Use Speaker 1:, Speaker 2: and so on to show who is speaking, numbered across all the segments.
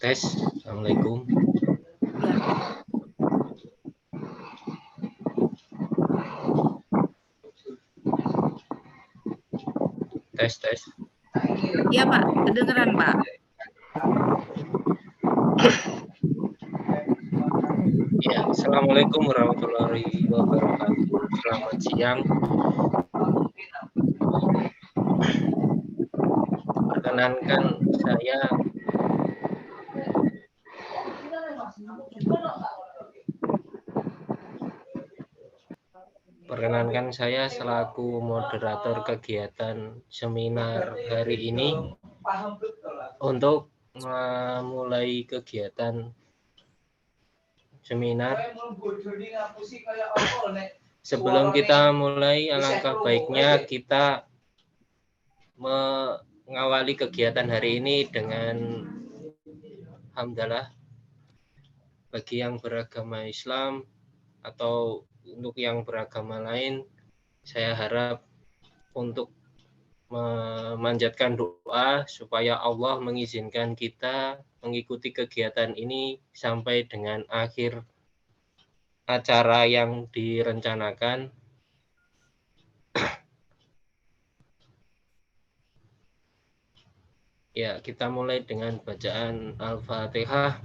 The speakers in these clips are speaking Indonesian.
Speaker 1: Tes, assalamualaikum. Tes.
Speaker 2: Iya Pak, kedengeran Pak.
Speaker 1: Ya, assalamualaikum warahmatullahi wabarakatuh. Selamat siang. Perkenankan saya selaku moderator kegiatan seminar hari ini untuk memulai kegiatan seminar. Sebelum kita mulai, alangkah baiknya kita mengawali kegiatan hari ini dengan hamdalah bagi yang beragama Islam atau untuk yang beragama lain. Saya harap untuk memanjatkan doa supaya Allah mengizinkan kita mengikuti kegiatan ini sampai dengan akhir acara yang direncanakan. Ya, kita mulai dengan bacaan Al-Fatihah.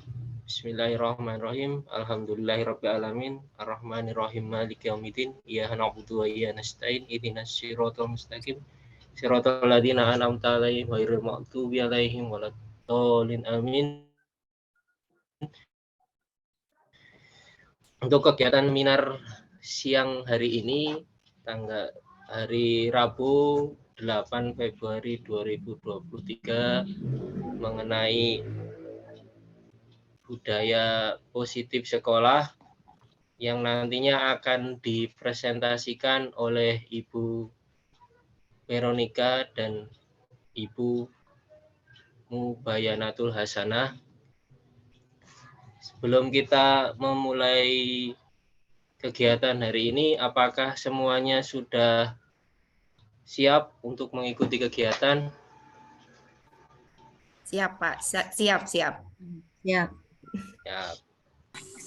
Speaker 1: Bismillahirrahmanirrahim. Alhamdulillahirabbil alamin. Arrahmanirrahim. Maliki yaumiddin. Iyyaka na'budu wa iyyaka nasta'in. Ihdinas siratal mustaqim. Siratal ladzina an'amta 'alaihim ghairil maghdubi 'alaihim waladdallin. Amin. Untuk kegiatan seminar siang hari ini, hari Rabu 8 Februari 2023 mengenai budaya positif sekolah yang nantinya akan dipresentasikan oleh Ibu Veronica dan Ibu Mubayanatul Hasanah. Sebelum kita memulai kegiatan hari ini, apakah semuanya sudah siap untuk mengikuti kegiatan?
Speaker 2: Siap Pak, siap.
Speaker 1: Ya.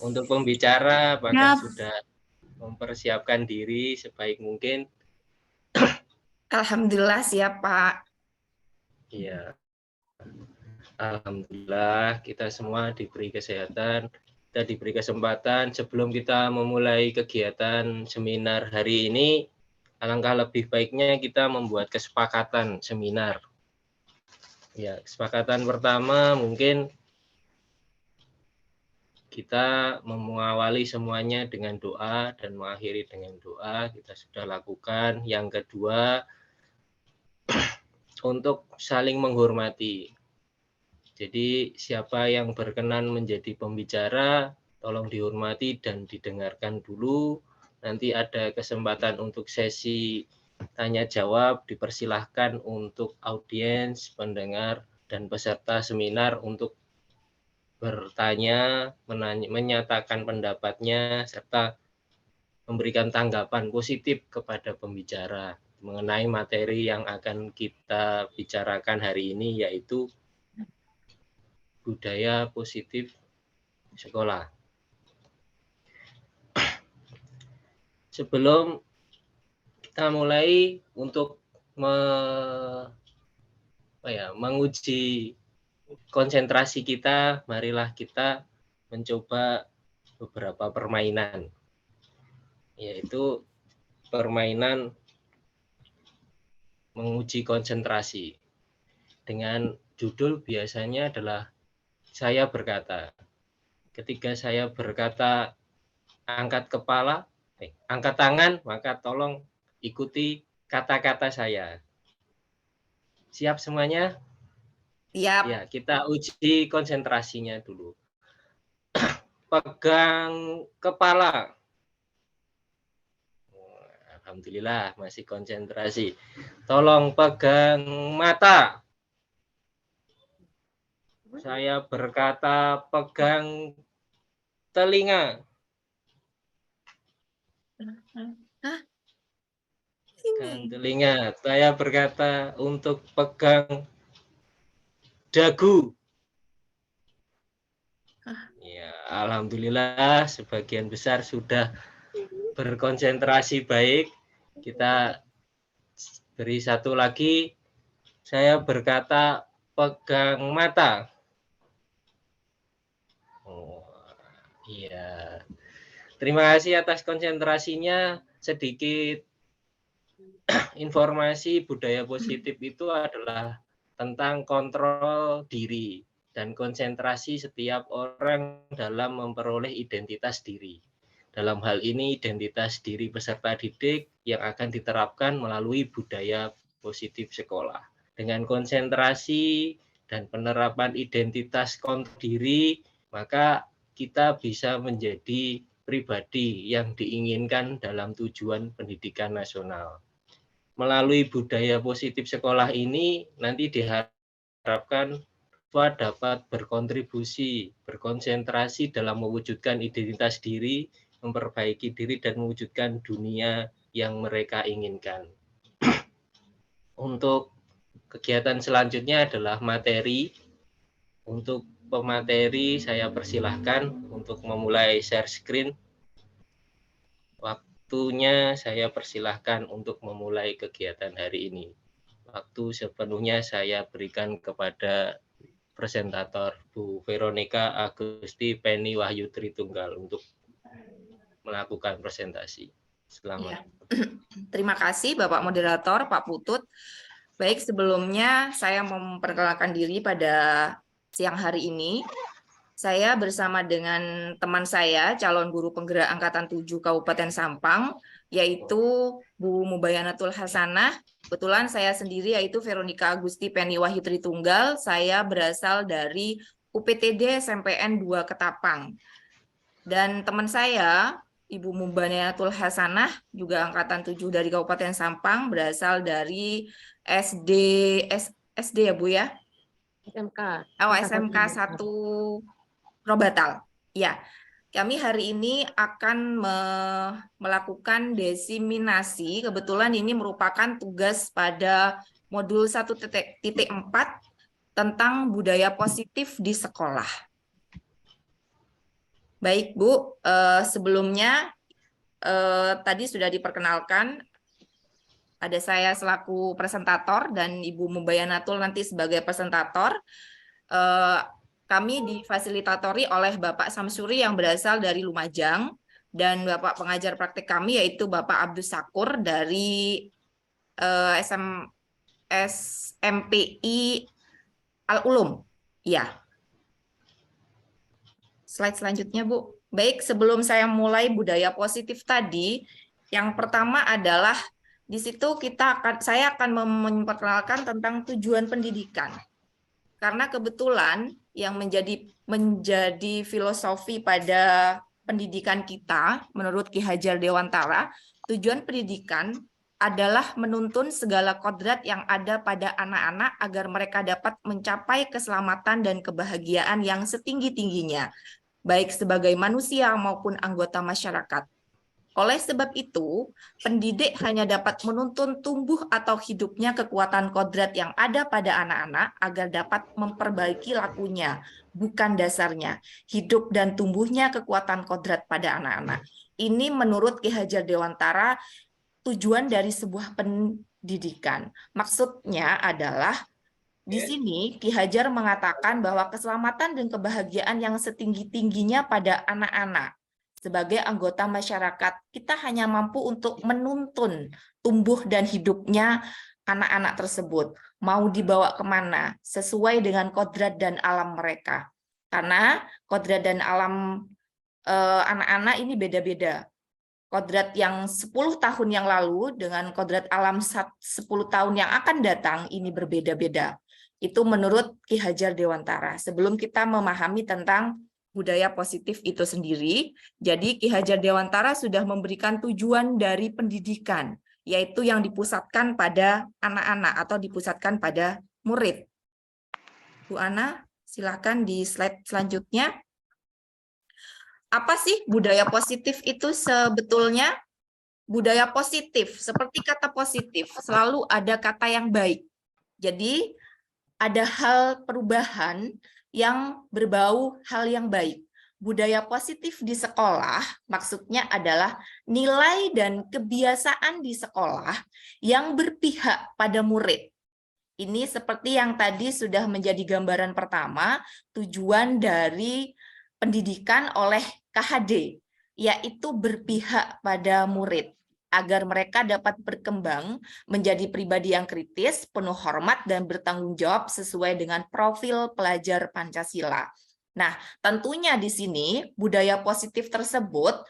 Speaker 1: Untuk pembicara, apakah sudah mempersiapkan diri sebaik mungkin?
Speaker 2: Alhamdulillah siap Pak.
Speaker 1: Iya. Alhamdulillah kita semua diberi kesehatan, kita diberi kesempatan. Sebelum kita memulai kegiatan seminar hari ini, alangkah lebih baiknya kita membuat kesepakatan seminar. Ya, kesepakatan pertama mungkin kita mengawali semuanya dengan doa dan mengakhiri dengan doa. Kita sudah lakukan. Yang kedua, untuk saling menghormati. Jadi siapa yang berkenan menjadi pembicara, tolong dihormati dan didengarkan dulu. Nanti ada kesempatan untuk sesi tanya jawab, dipersilahkan untuk audiens, pendengar, dan peserta seminar untuk bertanya, menyatakan pendapatnya, serta memberikan tanggapan positif kepada pembicara mengenai materi yang akan kita bicarakan hari ini, yaitu budaya positif sekolah. Sebelum kita mulai untuk menguji konsentrasi kita, marilah kita mencoba beberapa permainan, yaitu permainan menguji konsentrasi. Dengan judul biasanya adalah saya berkata. Ketika saya berkata angkat kepala, angkat tangan, maka tolong ikuti kata-kata saya. Siap semuanya?
Speaker 2: Siap.
Speaker 1: Ya, kita uji konsentrasinya dulu. Pegang kepala. Alhamdulillah masih konsentrasi. Tolong pegang mata. Saya berkata pegang telinga. Pegang telinga. Saya berkata untuk pegang dagu. Ya, alhamdulillah sebagian besar sudah berkonsentrasi baik. Kita beri satu lagi. Saya berkata pegang mata. Oh, iya. Terima kasih atas konsentrasinya. Sedikit informasi budaya positif itu adalah tentang kontrol diri dan konsentrasi setiap orang dalam memperoleh identitas diri. Dalam hal ini identitas diri peserta didik yang akan diterapkan melalui budaya positif sekolah. Dengan konsentrasi dan penerapan identitas kontrol diri, maka kita bisa menjadi pribadi yang diinginkan dalam tujuan pendidikan nasional. Melalui budaya positif sekolah ini nanti diharapkan siswa dapat berkontribusi, berkonsentrasi dalam mewujudkan identitas diri, memperbaiki diri dan mewujudkan dunia yang mereka inginkan. Untuk kegiatan selanjutnya adalah materi. Untuk pemateri saya persilahkan untuk memulai share screen. Waktunya saya persilahkan untuk memulai kegiatan hari ini. Waktu sepenuhnya saya berikan kepada presentator Bu Veronica Agusti Penny Wahyu Tritunggal untuk melakukan presentasi. Selamat.
Speaker 2: Ya. Terima kasih Bapak Moderator, Pak Putut. Baik, sebelumnya saya memperkenalkan diri pada siang hari ini. Saya bersama dengan teman saya, calon guru penggerak Angkatan 7 Kabupaten Sampang, yaitu Bu Mubayanatul Hasanah. Kebetulan saya sendiri yaitu Veronica Agusti Penny Wahyu Tritunggal. Saya berasal dari UPTD SMPN 2 Ketapang. Dan teman saya, Ibu Mubayanatul Hasanah, juga Angkatan 7 dari Kabupaten Sampang, berasal dari SD ya Bu ya?
Speaker 3: SMK.
Speaker 2: Oh, SMK 1 Robatal. Ya, kami hari ini akan melakukan desiminasi. Kebetulan ini merupakan tugas pada modul 1.4 tentang budaya positif di sekolah. Baik, Bu. Sebelumnya tadi sudah diperkenalkan, ada saya selaku presentator dan Ibu Mubayanatul nanti sebagai presentator. Kami difasilitatori oleh Bapak Samsuri yang berasal dari Lumajang dan Bapak pengajar praktik kami yaitu Bapak Abdus Sakur dari SMPI Al-Ulum. Ya. Slide selanjutnya, Bu. Baik, sebelum saya mulai budaya positif tadi, yang pertama adalah di situ saya akan memperkenalkan tentang tujuan pendidikan. Karena kebetulan yang menjadi filosofi pada pendidikan kita, menurut Ki Hajar Dewantara, tujuan pendidikan adalah menuntun segala kodrat yang ada pada anak-anak agar mereka dapat mencapai keselamatan dan kebahagiaan yang setinggi-tingginya, baik sebagai manusia maupun anggota masyarakat. Oleh sebab itu, pendidik hanya dapat menuntun tumbuh atau hidupnya kekuatan kodrat yang ada pada anak-anak agar dapat memperbaiki lakunya, bukan dasarnya. Hidup dan tumbuhnya kekuatan kodrat pada anak-anak. Ini menurut Ki Hajar Dewantara tujuan dari sebuah pendidikan. Maksudnya adalah di sini Ki Hajar mengatakan bahwa keselamatan dan kebahagiaan yang setinggi-tingginya pada anak-anak. Sebagai anggota masyarakat, kita hanya mampu untuk menuntun tumbuh dan hidupnya anak-anak tersebut. Mau dibawa kemana, sesuai dengan kodrat dan alam mereka. Karena kodrat dan alam anak-anak ini beda-beda. Kodrat yang 10 tahun yang lalu dengan kodrat alam 10 tahun yang akan datang ini berbeda-beda. Itu menurut Ki Hajar Dewantara. Sebelum kita memahami tentang budaya positif itu sendiri, jadi Ki Hajar Dewantara sudah memberikan tujuan dari pendidikan, yaitu yang dipusatkan pada anak-anak atau dipusatkan pada murid. Bu Ana, silakan di slide selanjutnya. Apa sih budaya positif itu sebetulnya? budaya positif. Seperti kata positif, selalu ada kata yang baik. Jadi, ada hal perubahan yang berbau hal yang baik. Budaya positif di sekolah maksudnya adalah nilai dan kebiasaan di sekolah yang berpihak pada murid. Ini seperti yang tadi sudah menjadi gambaran pertama, tujuan dari pendidikan oleh KHD, yaitu berpihak pada murid, agar mereka dapat berkembang menjadi pribadi yang kritis, penuh hormat, dan bertanggung jawab sesuai dengan profil pelajar Pancasila. Nah, tentunya di sini budaya positif tersebut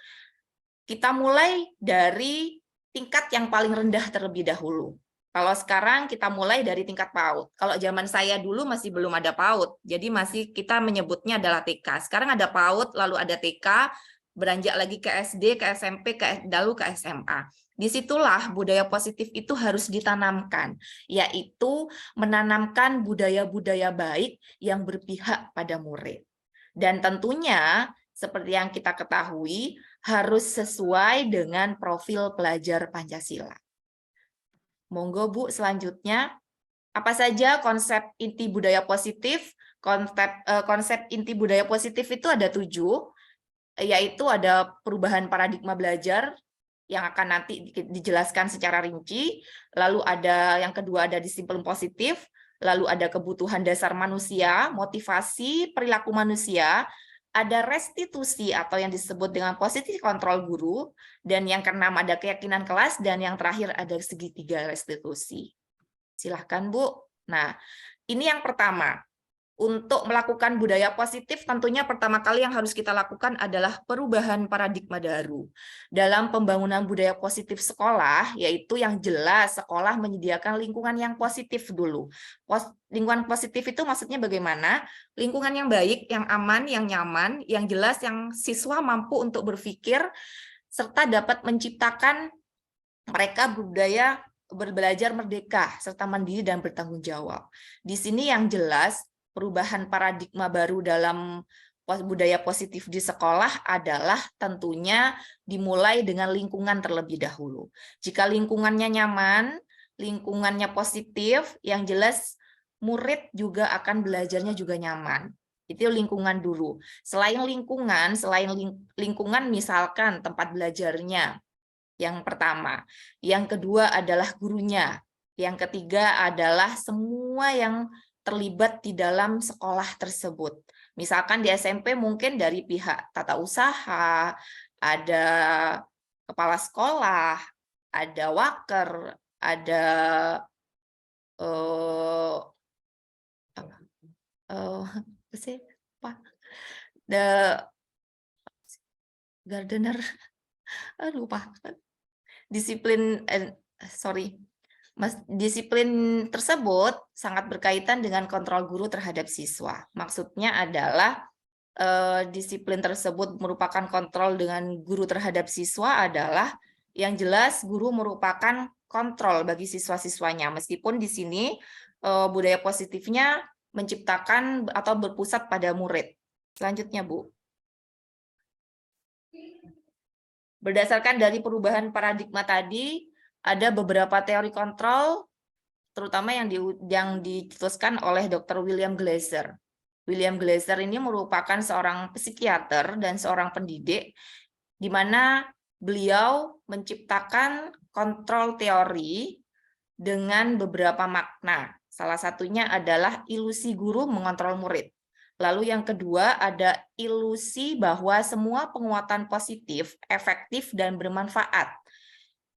Speaker 2: kita mulai dari tingkat yang paling rendah terlebih dahulu. Kalau sekarang kita mulai dari tingkat PAUD. Kalau zaman saya dulu masih belum ada PAUD, jadi masih kita menyebutnya adalah TK. Sekarang ada PAUD, lalu ada TK, beranjak lagi ke SD, ke SMP, lalu ke SMA. Disitulah budaya positif itu harus ditanamkan, yaitu menanamkan budaya-budaya baik yang berpihak pada murid. Dan tentunya, seperti yang kita ketahui, harus sesuai dengan profil pelajar Pancasila. Monggo Bu, selanjutnya. Apa saja konsep inti budaya positif? Konsep inti budaya positif itu ada 7, yaitu ada perubahan paradigma belajar, yang akan nanti dijelaskan secara rinci. Lalu ada yang kedua ada disiplin positif, lalu ada kebutuhan dasar manusia, motivasi perilaku manusia, ada restitusi atau yang disebut dengan positif kontrol guru, dan yang keenam ada keyakinan kelas, dan yang terakhir ada segitiga restitusi. Silahkan Bu. Nah, ini yang pertama. Untuk melakukan budaya positif, tentunya pertama kali yang harus kita lakukan adalah perubahan paradigma baru. Dalam pembangunan budaya positif sekolah, yaitu yang jelas sekolah menyediakan lingkungan yang positif dulu. Lingkungan positif itu maksudnya bagaimana? Lingkungan yang baik, yang aman, yang nyaman, yang jelas, yang siswa mampu untuk berpikir, serta dapat menciptakan mereka budaya berbelajar merdeka, serta mandiri dan bertanggung jawab. Di sini yang jelas, perubahan paradigma baru dalam budaya positif di sekolah adalah tentunya dimulai dengan lingkungan terlebih dahulu. Jika lingkungannya nyaman, lingkungannya positif, yang jelas murid juga akan belajarnya juga nyaman. Itu lingkungan dulu. Selain lingkungan misalkan tempat belajarnya, yang pertama. Yang kedua adalah gurunya. Yang ketiga adalah semua yang terlibat di dalam sekolah tersebut. Misalkan di SMP mungkin dari pihak tata usaha, ada kepala sekolah, ada waker, ada gardener, lupa. Disiplin tersebut sangat berkaitan dengan kontrol guru terhadap siswa. Maksudnya adalah disiplin tersebut merupakan kontrol dengan guru terhadap siswa adalah yang jelas guru merupakan kontrol bagi siswa-siswanya. Meskipun di sini budaya positifnya menciptakan atau berpusat pada murid. Selanjutnya, Bu. Berdasarkan dari perubahan paradigma tadi, ada beberapa teori kontrol, terutama yang dicetuskan oleh Dr. William Glasser. William Glasser ini merupakan seorang psikiater dan seorang pendidik, di mana beliau menciptakan kontrol teori dengan beberapa makna. Salah satunya adalah ilusi guru mengontrol murid. Lalu yang kedua ada ilusi bahwa semua penguatan positif, efektif, dan bermanfaat.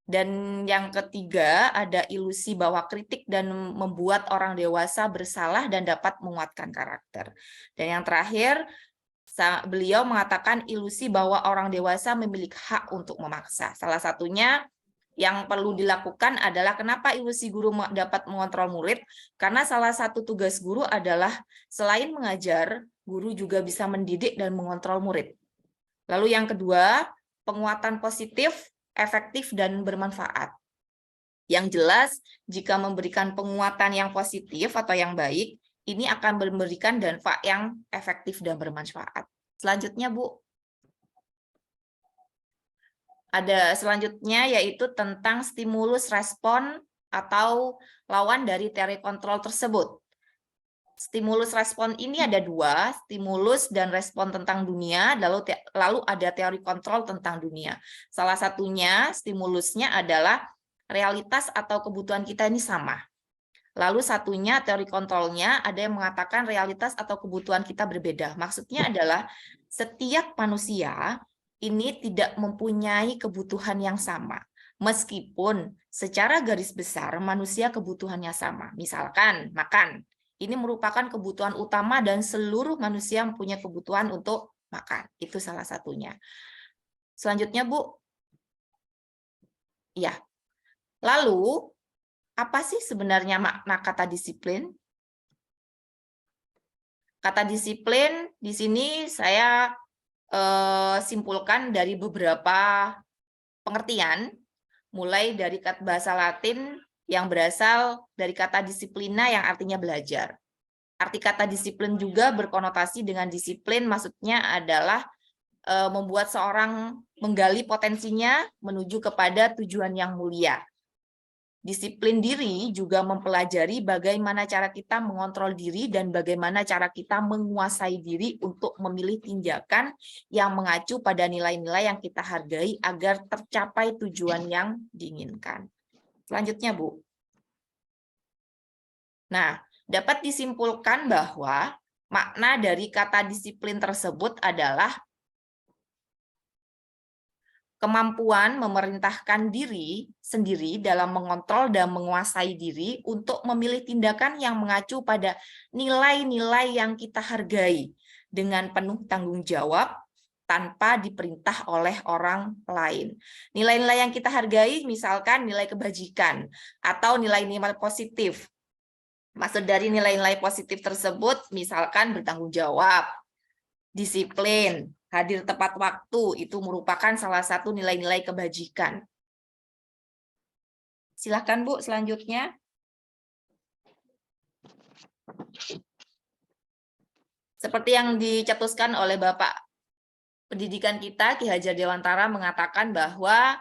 Speaker 2: Dan yang ketiga ada ilusi bahwa kritik dan membuat orang dewasa bersalah dan dapat menguatkan karakter. Dan yang terakhir, beliau mengatakan ilusi bahwa orang dewasa memiliki hak untuk memaksa. Salah satunya yang perlu dilakukan adalah kenapa ilusi guru dapat mengontrol murid, karena salah satu tugas guru adalah selain mengajar, guru juga bisa mendidik dan mengontrol murid. Lalu yang kedua, penguatan positif, efektif, dan bermanfaat. Yang jelas, jika memberikan penguatan yang positif atau yang baik, ini akan memberikan dampak yang efektif dan bermanfaat. Selanjutnya, Bu. Ada selanjutnya yaitu tentang stimulus respon atau lawan dari teori kontrol tersebut. Stimulus respon ini ada dua, stimulus dan respon tentang dunia, lalu ada teori kontrol tentang dunia. Salah satunya stimulusnya adalah realitas atau kebutuhan kita ini sama. Lalu satunya teori kontrolnya ada yang mengatakan realitas atau kebutuhan kita berbeda. Maksudnya adalah setiap manusia ini tidak mempunyai kebutuhan yang sama. Meskipun secara garis besar manusia kebutuhannya sama. Misalkan makan. Ini merupakan kebutuhan utama dan seluruh manusia mempunyai kebutuhan untuk makan. Itu salah satunya. Selanjutnya, Bu. Ya. Lalu, apa sih sebenarnya makna kata disiplin? Kata disiplin di sini saya simpulkan dari beberapa pengertian, mulai dari bahasa Latin yang berasal dari kata disiplina yang artinya belajar. Arti kata disiplin juga berkonotasi dengan disiplin, maksudnya adalah membuat seorang menggali potensinya menuju kepada tujuan yang mulia. Disiplin diri juga mempelajari bagaimana cara kita mengontrol diri dan bagaimana cara kita menguasai diri untuk memilih tindakan yang mengacu pada nilai-nilai yang kita hargai agar tercapai tujuan yang diinginkan. Selanjutnya, Bu. Nah, dapat disimpulkan bahwa makna dari kata disiplin tersebut adalah kemampuan memerintahkan diri sendiri dalam mengontrol dan menguasai diri untuk memilih tindakan yang mengacu pada nilai-nilai yang kita hargai dengan penuh tanggung jawab tanpa diperintah oleh orang lain. Nilai-nilai yang kita hargai misalkan nilai kebajikan atau nilai-nilai positif. Maksud dari nilai-nilai positif tersebut misalkan bertanggung jawab, disiplin, hadir tepat waktu, itu merupakan salah satu nilai-nilai kebajikan. Silakan, Bu, selanjutnya. Seperti yang dicetuskan oleh Bapak Pendidikan kita, Ki Hajar Dewantara, mengatakan bahwa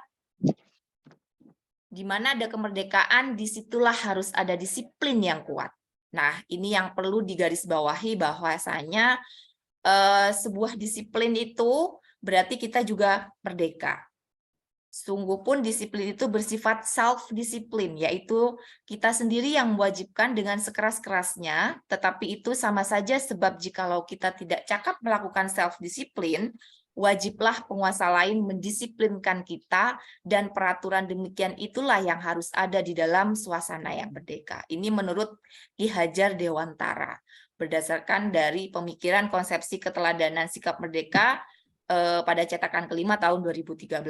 Speaker 2: di mana ada kemerdekaan, disitulah harus ada disiplin yang kuat. Nah, ini yang perlu digarisbawahi bahwasanya sebuah disiplin itu berarti kita juga merdeka. Sungguh pun disiplin itu bersifat self-disiplin, yaitu kita sendiri yang mewajibkan dengan sekeras-kerasnya, tetapi itu sama saja sebab jikalau kita tidak cakap melakukan self-disiplin, wajiblah penguasa lain mendisiplinkan kita, dan peraturan demikian itulah yang harus ada di dalam suasana yang merdeka. Ini menurut Ki Hajar Dewantara. Berdasarkan dari pemikiran konsepsi keteladanan sikap merdeka pada cetakan kelima tahun 2013.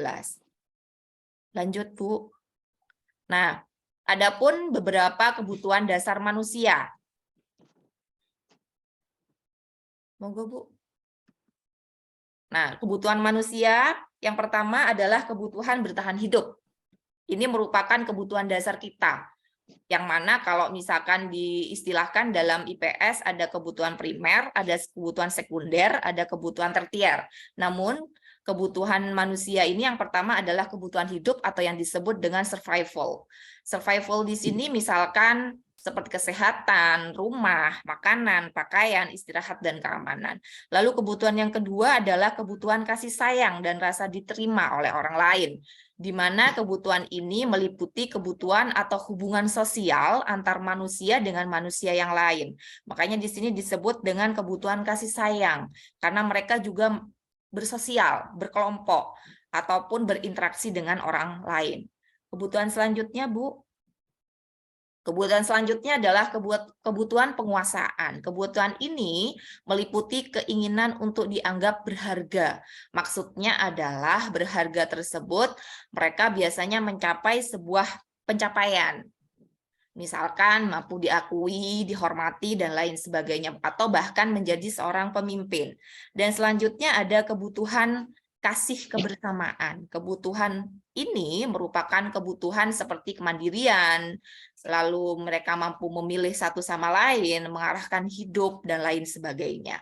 Speaker 2: Lanjut, Bu. Nah, adapun beberapa kebutuhan dasar manusia. Monggo, Bu. Nah, kebutuhan manusia yang pertama adalah kebutuhan bertahan hidup. Ini merupakan kebutuhan dasar kita. Yang mana kalau misalkan diistilahkan dalam IPS ada kebutuhan primer, ada kebutuhan sekunder, ada kebutuhan tersier. Namun kebutuhan manusia ini yang pertama adalah kebutuhan hidup atau yang disebut dengan survival. Survival di sini misalkan seperti kesehatan, rumah, makanan, pakaian, istirahat, dan keamanan. Lalu kebutuhan yang kedua adalah kebutuhan kasih sayang dan rasa diterima oleh orang lain, di mana kebutuhan ini meliputi kebutuhan atau hubungan sosial antar manusia dengan manusia yang lain. Makanya di sini disebut dengan kebutuhan kasih sayang, karena mereka juga bersosial, berkelompok, ataupun berinteraksi dengan orang lain. Kebutuhan selanjutnya, Bu. Kebutuhan selanjutnya adalah kebutuhan penguasaan. Kebutuhan ini meliputi keinginan untuk dianggap berharga. Maksudnya adalah berharga tersebut mereka biasanya mencapai sebuah pencapaian. Misalkan mampu diakui, dihormati, dan lain sebagainya. Atau bahkan menjadi seorang pemimpin. Dan selanjutnya ada kebutuhan kasih kebersamaan. Kebutuhan ini merupakan kebutuhan seperti kemandirian, lalu mereka mampu memilih satu sama lain, mengarahkan hidup, dan lain sebagainya.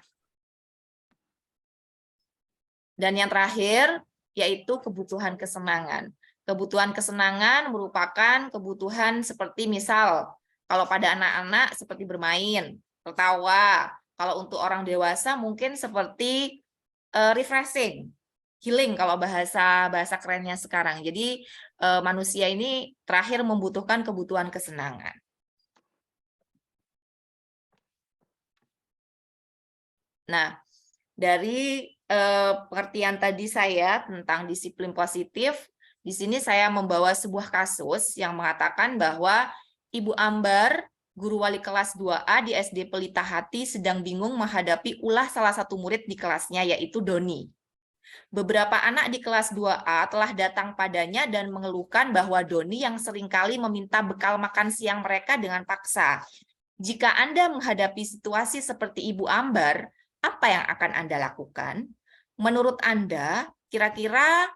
Speaker 2: Dan yang terakhir, yaitu kebutuhan kesenangan. Kebutuhan kesenangan merupakan kebutuhan seperti misal, kalau pada anak-anak seperti bermain, tertawa. Kalau untuk orang dewasa mungkin seperti refreshing, healing kalau bahasa kerennya sekarang. Jadi manusia ini terakhir membutuhkan kebutuhan kesenangan. Nah, dari pengertian tadi saya tentang disiplin positif, di sini saya membawa sebuah kasus yang mengatakan bahwa Ibu Ambar, guru wali kelas 2A di SD Pelita Hati, sedang bingung menghadapi ulah salah satu murid di kelasnya, yaitu Doni. Beberapa anak di kelas 2A telah datang padanya dan mengeluhkan bahwa Doni yang seringkali meminta bekal makan siang mereka dengan paksa. Jika Anda menghadapi situasi seperti Ibu Ambar, apa yang akan Anda lakukan? Menurut Anda, kira-kira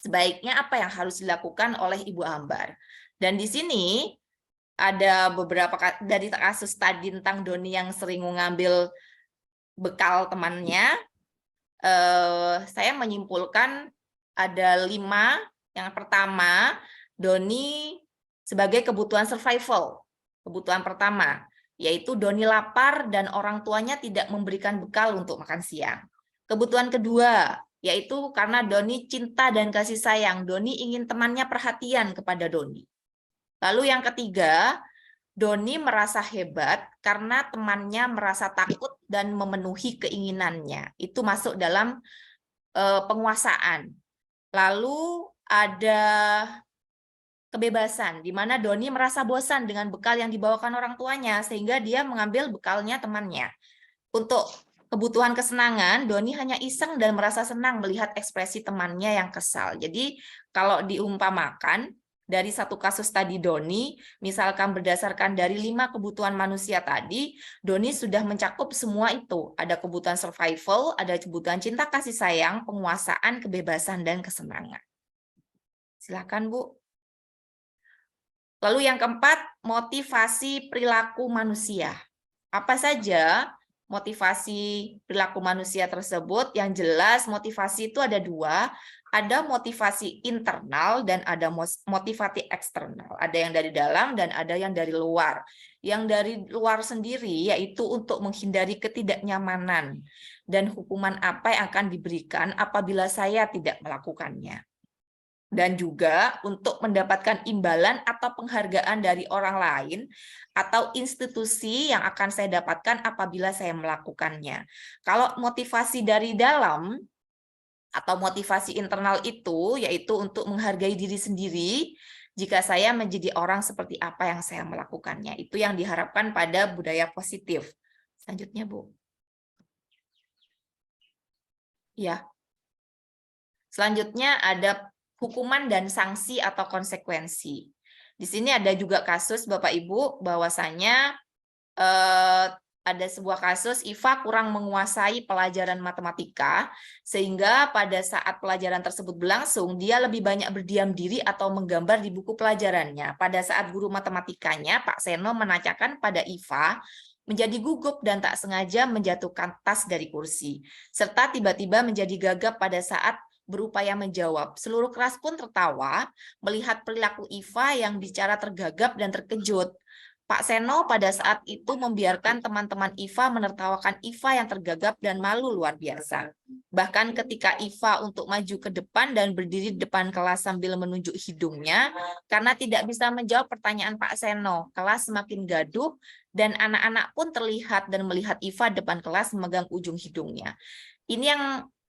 Speaker 2: sebaiknya apa yang harus dilakukan oleh Ibu Ambar? Dan di sini ada beberapa dari kasus tadi tentang Doni yang sering mengambil bekal temannya. Saya menyimpulkan ada 5. Yang pertama, Doni sebagai kebutuhan survival. Kebutuhan pertama, yaitu Doni lapar dan orang tuanya tidak memberikan bekal untuk makan siang. Kebutuhan kedua, yaitu karena Doni cinta dan kasih sayang. Doni ingin temannya perhatian kepada Doni. Lalu yang ketiga, Doni merasa hebat karena temannya merasa takut dan memenuhi keinginannya. Itu masuk dalam penguasaan. Lalu ada kebebasan, di mana Doni merasa bosan dengan bekal yang dibawakan orang tuanya, sehingga dia mengambil bekalnya temannya. Untuk kebutuhan kesenangan, Doni hanya iseng dan merasa senang melihat ekspresi temannya yang kesal. Jadi kalau diumpamakan, dari satu kasus tadi Doni, misalkan berdasarkan dari 5 kebutuhan manusia tadi, Doni sudah mencakup semua itu. Ada kebutuhan survival, ada kebutuhan cinta kasih sayang, penguasaan, kebebasan, dan kesenangan. Silakan, Bu. Lalu yang keempat, motivasi perilaku manusia. Apa saja motivasi perilaku manusia tersebut? Yang jelas motivasi itu ada 2. Ada motivasi internal dan ada motivasi eksternal. Ada yang dari dalam dan ada yang dari luar. Yang dari luar sendiri yaitu untuk menghindari ketidaknyamanan dan hukuman apa yang akan diberikan apabila saya tidak melakukannya. Dan juga untuk mendapatkan imbalan atau penghargaan dari orang lain atau institusi yang akan saya dapatkan apabila saya melakukannya. Kalau motivasi dari dalam atau motivasi internal itu yaitu untuk menghargai diri sendiri jika saya menjadi orang seperti apa yang saya melakukannya. Itu yang diharapkan pada budaya positif. Selanjutnya, Bu. Ya. Selanjutnya ada hukuman dan sanksi atau konsekuensi. Di sini ada juga kasus Bapak Ibu bahwasanya ada sebuah kasus Iva kurang menguasai pelajaran matematika sehingga pada saat pelajaran tersebut berlangsung dia lebih banyak berdiam diri atau menggambar di buku pelajarannya. Pada saat guru matematikanya Pak Seno menanyakan pada Iva menjadi gugup dan tak sengaja menjatuhkan tas dari kursi serta tiba-tiba menjadi gagap pada saat berupaya menjawab. Seluruh kelas pun tertawa melihat perilaku Iva yang bicara tergagap dan terkejut. Pak Seno pada saat itu membiarkan teman-teman Iva menertawakan Iva yang tergagap dan malu luar biasa. Bahkan ketika Iva untuk maju ke depan dan berdiri di depan kelas sambil menunjuk hidungnya, karena tidak bisa menjawab pertanyaan Pak Seno, kelas semakin gaduh dan anak-anak pun terlihat dan melihat Iva depan kelas memegang ujung hidungnya. Ini yang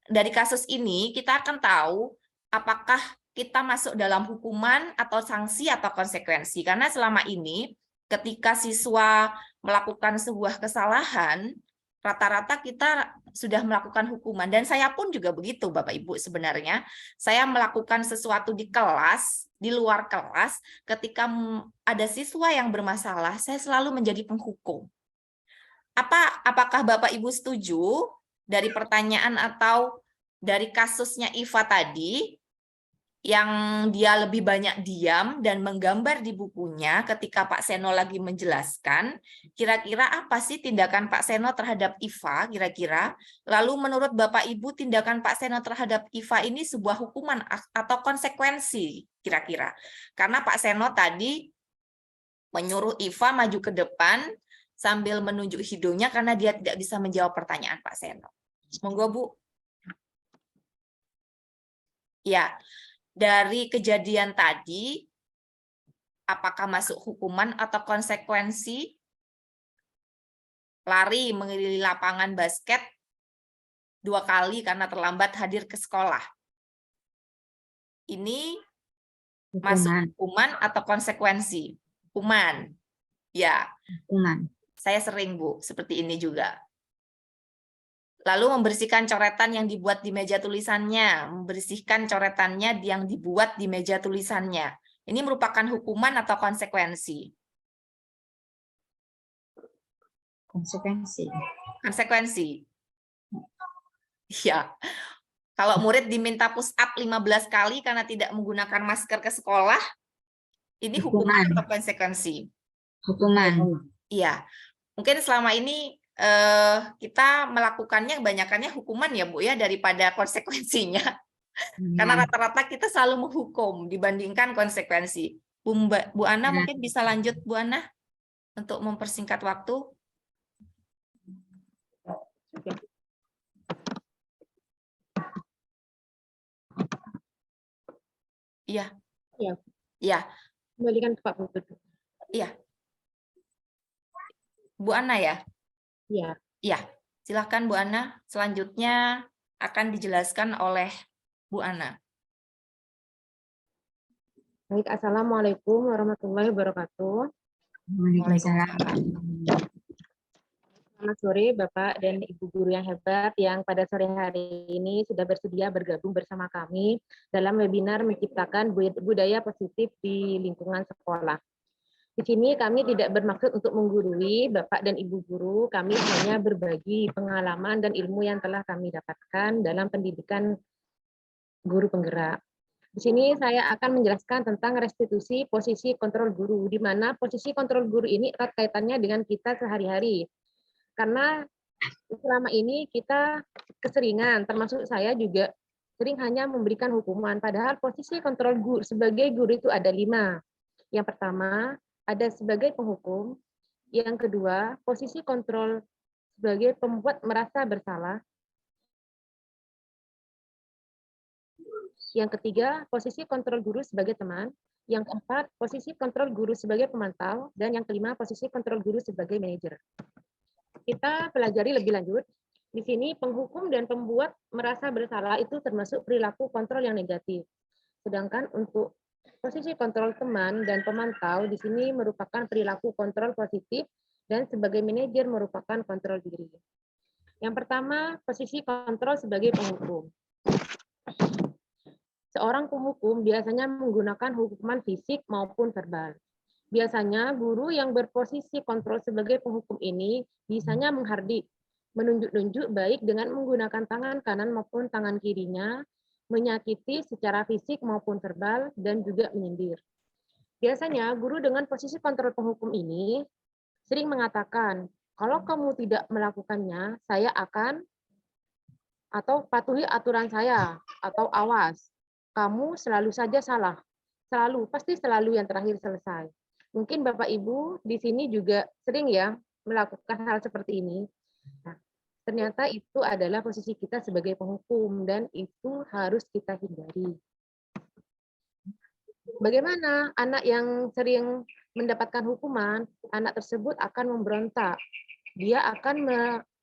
Speaker 2: dari kasus ini kita akan tahu apakah kita masuk dalam hukuman atau sanksi atau konsekuensi. Karena selama ini ketika siswa melakukan sebuah kesalahan, rata-rata kita sudah melakukan hukuman. Dan saya pun juga begitu, Bapak Ibu, sebenarnya. Saya melakukan sesuatu di kelas, di luar kelas, ketika ada siswa yang bermasalah, saya selalu menjadi penghukum. Apakah Bapak Ibu setuju dari pertanyaan atau dari kasusnya Iva tadi? yang dia lebih banyak diam dan menggambar di bukunya ketika Pak Seno lagi menjelaskan, kira-kira apa sih tindakan Pak Seno terhadap Iva kira-kira? Lalu menurut Bapak Ibu tindakan Pak Seno terhadap Iva ini sebuah hukuman atau konsekuensi kira-kira? Karena Pak Seno tadi menyuruh Iva maju ke depan sambil menunjuk hidungnya karena dia tidak bisa menjawab pertanyaan Pak Seno. Monggo Bu. Ya, dari kejadian tadi, apakah masuk hukuman atau konsekuensi? Lari mengelilingi lapangan basket 2 kali karena terlambat hadir ke sekolah. Ini masuk hukuman atau konsekuensi? Hukuman. Ya.
Speaker 3: Hukuman.
Speaker 2: Saya sering, Bu, seperti ini juga. Lalu membersihkan coretan yang dibuat di meja tulisannya, membersihkan coretannya yang dibuat di meja tulisannya. Ini merupakan hukuman atau konsekuensi?
Speaker 3: Konsekuensi.
Speaker 2: Konsekuensi. Ya. Kalau murid diminta push up 15 kali karena tidak menggunakan masker ke sekolah, ini hukuman atau konsekuensi?
Speaker 3: Hukuman.
Speaker 2: Iya. Mungkin selama ini kita melakukannya kebanyakannya hukuman ya Bu ya daripada konsekuensinya. Karena rata-rata kita selalu menghukum dibandingkan konsekuensi. Bu Ana mungkin bisa lanjut Bu Ana untuk mempersingkat waktu. Iya.
Speaker 4: Iya.
Speaker 2: Iya.
Speaker 4: Kembalikan ke Pak Putut.
Speaker 2: Iya. Bu Ana ya?
Speaker 4: Iya.
Speaker 2: Iya. Silakan Bu Ana. Selanjutnya akan dijelaskan oleh Bu Ana.
Speaker 4: Baik, Assalamualaikum warahmatullahi wabarakatuh.
Speaker 3: Waalaikumsalam.
Speaker 4: Selamat sore Bapak dan Ibu guru yang hebat yang pada sore hari ini sudah bersedia bergabung bersama kami dalam webinar menciptakan budaya positif di lingkungan sekolah. Di sini kami tidak bermaksud untuk menggurui Bapak dan Ibu guru, kami hanya berbagi pengalaman dan ilmu yang telah kami dapatkan dalam pendidikan guru penggerak. Di sini saya akan menjelaskan tentang restitusi posisi kontrol guru, di mana posisi kontrol guru ini erat kaitannya dengan kita sehari-hari. Karena selama ini kita keseringan, termasuk saya juga sering hanya memberikan hukuman, padahal posisi kontrol guru sebagai guru itu ada 5. Yang pertama, ada sebagai penghukum. Yang kedua, posisi kontrol sebagai pembuat merasa bersalah. Yang ketiga, posisi kontrol guru sebagai teman. Yang keempat, posisi kontrol guru sebagai pemantau. Dan yang kelima, posisi kontrol guru sebagai manajer. Kita pelajari lebih lanjut. Di sini penghukum dan pembuat merasa bersalah itu termasuk perilaku kontrol yang negatif. Sedangkan untuk posisi kontrol teman dan pemantau di sini merupakan perilaku kontrol positif dan sebagai manajer merupakan kontrol diri. Yang pertama, posisi kontrol sebagai penghukum. Seorang penghukum biasanya menggunakan hukuman fisik maupun verbal. Biasanya guru yang berposisi kontrol sebagai penghukum ini bisanya menghardik, menunjuk-nunjuk baik dengan menggunakan tangan kanan maupun tangan kirinya, menyakiti secara fisik maupun verbal, dan juga menyindir. Biasanya guru dengan posisi kontrol penghukum ini sering mengatakan, kalau kamu tidak melakukannya, saya akan atau patuhi aturan saya, atau awas, kamu selalu saja salah, pasti selalu yang terakhir selesai. Mungkin Bapak Ibu di sini juga sering ya melakukan hal seperti ini. Nah, ternyata itu adalah posisi kita sebagai penghukum dan itu harus kita hindari. Bagaimana anak yang sering mendapatkan hukuman, anak tersebut akan memberontak. Dia akan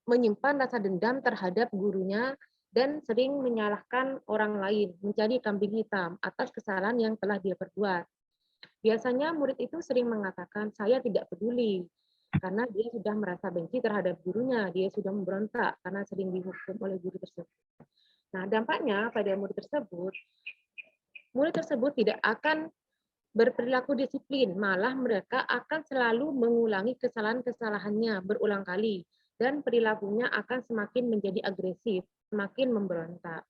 Speaker 4: menyimpan rasa dendam terhadap gurunya dan sering menyalahkan orang lain, menjadi kambing hitam atas kesalahan yang telah dia perbuat. Biasanya murid itu sering mengatakan, saya tidak peduli, karena dia sudah merasa benci terhadap gurunya, dia sudah memberontak karena sering dihukum oleh guru tersebut. Nah, dampaknya pada murid tersebut tidak akan berperilaku disiplin, malah mereka akan selalu mengulangi kesalahan-kesalahannya berulang kali, dan perilakunya akan semakin menjadi agresif, semakin memberontak.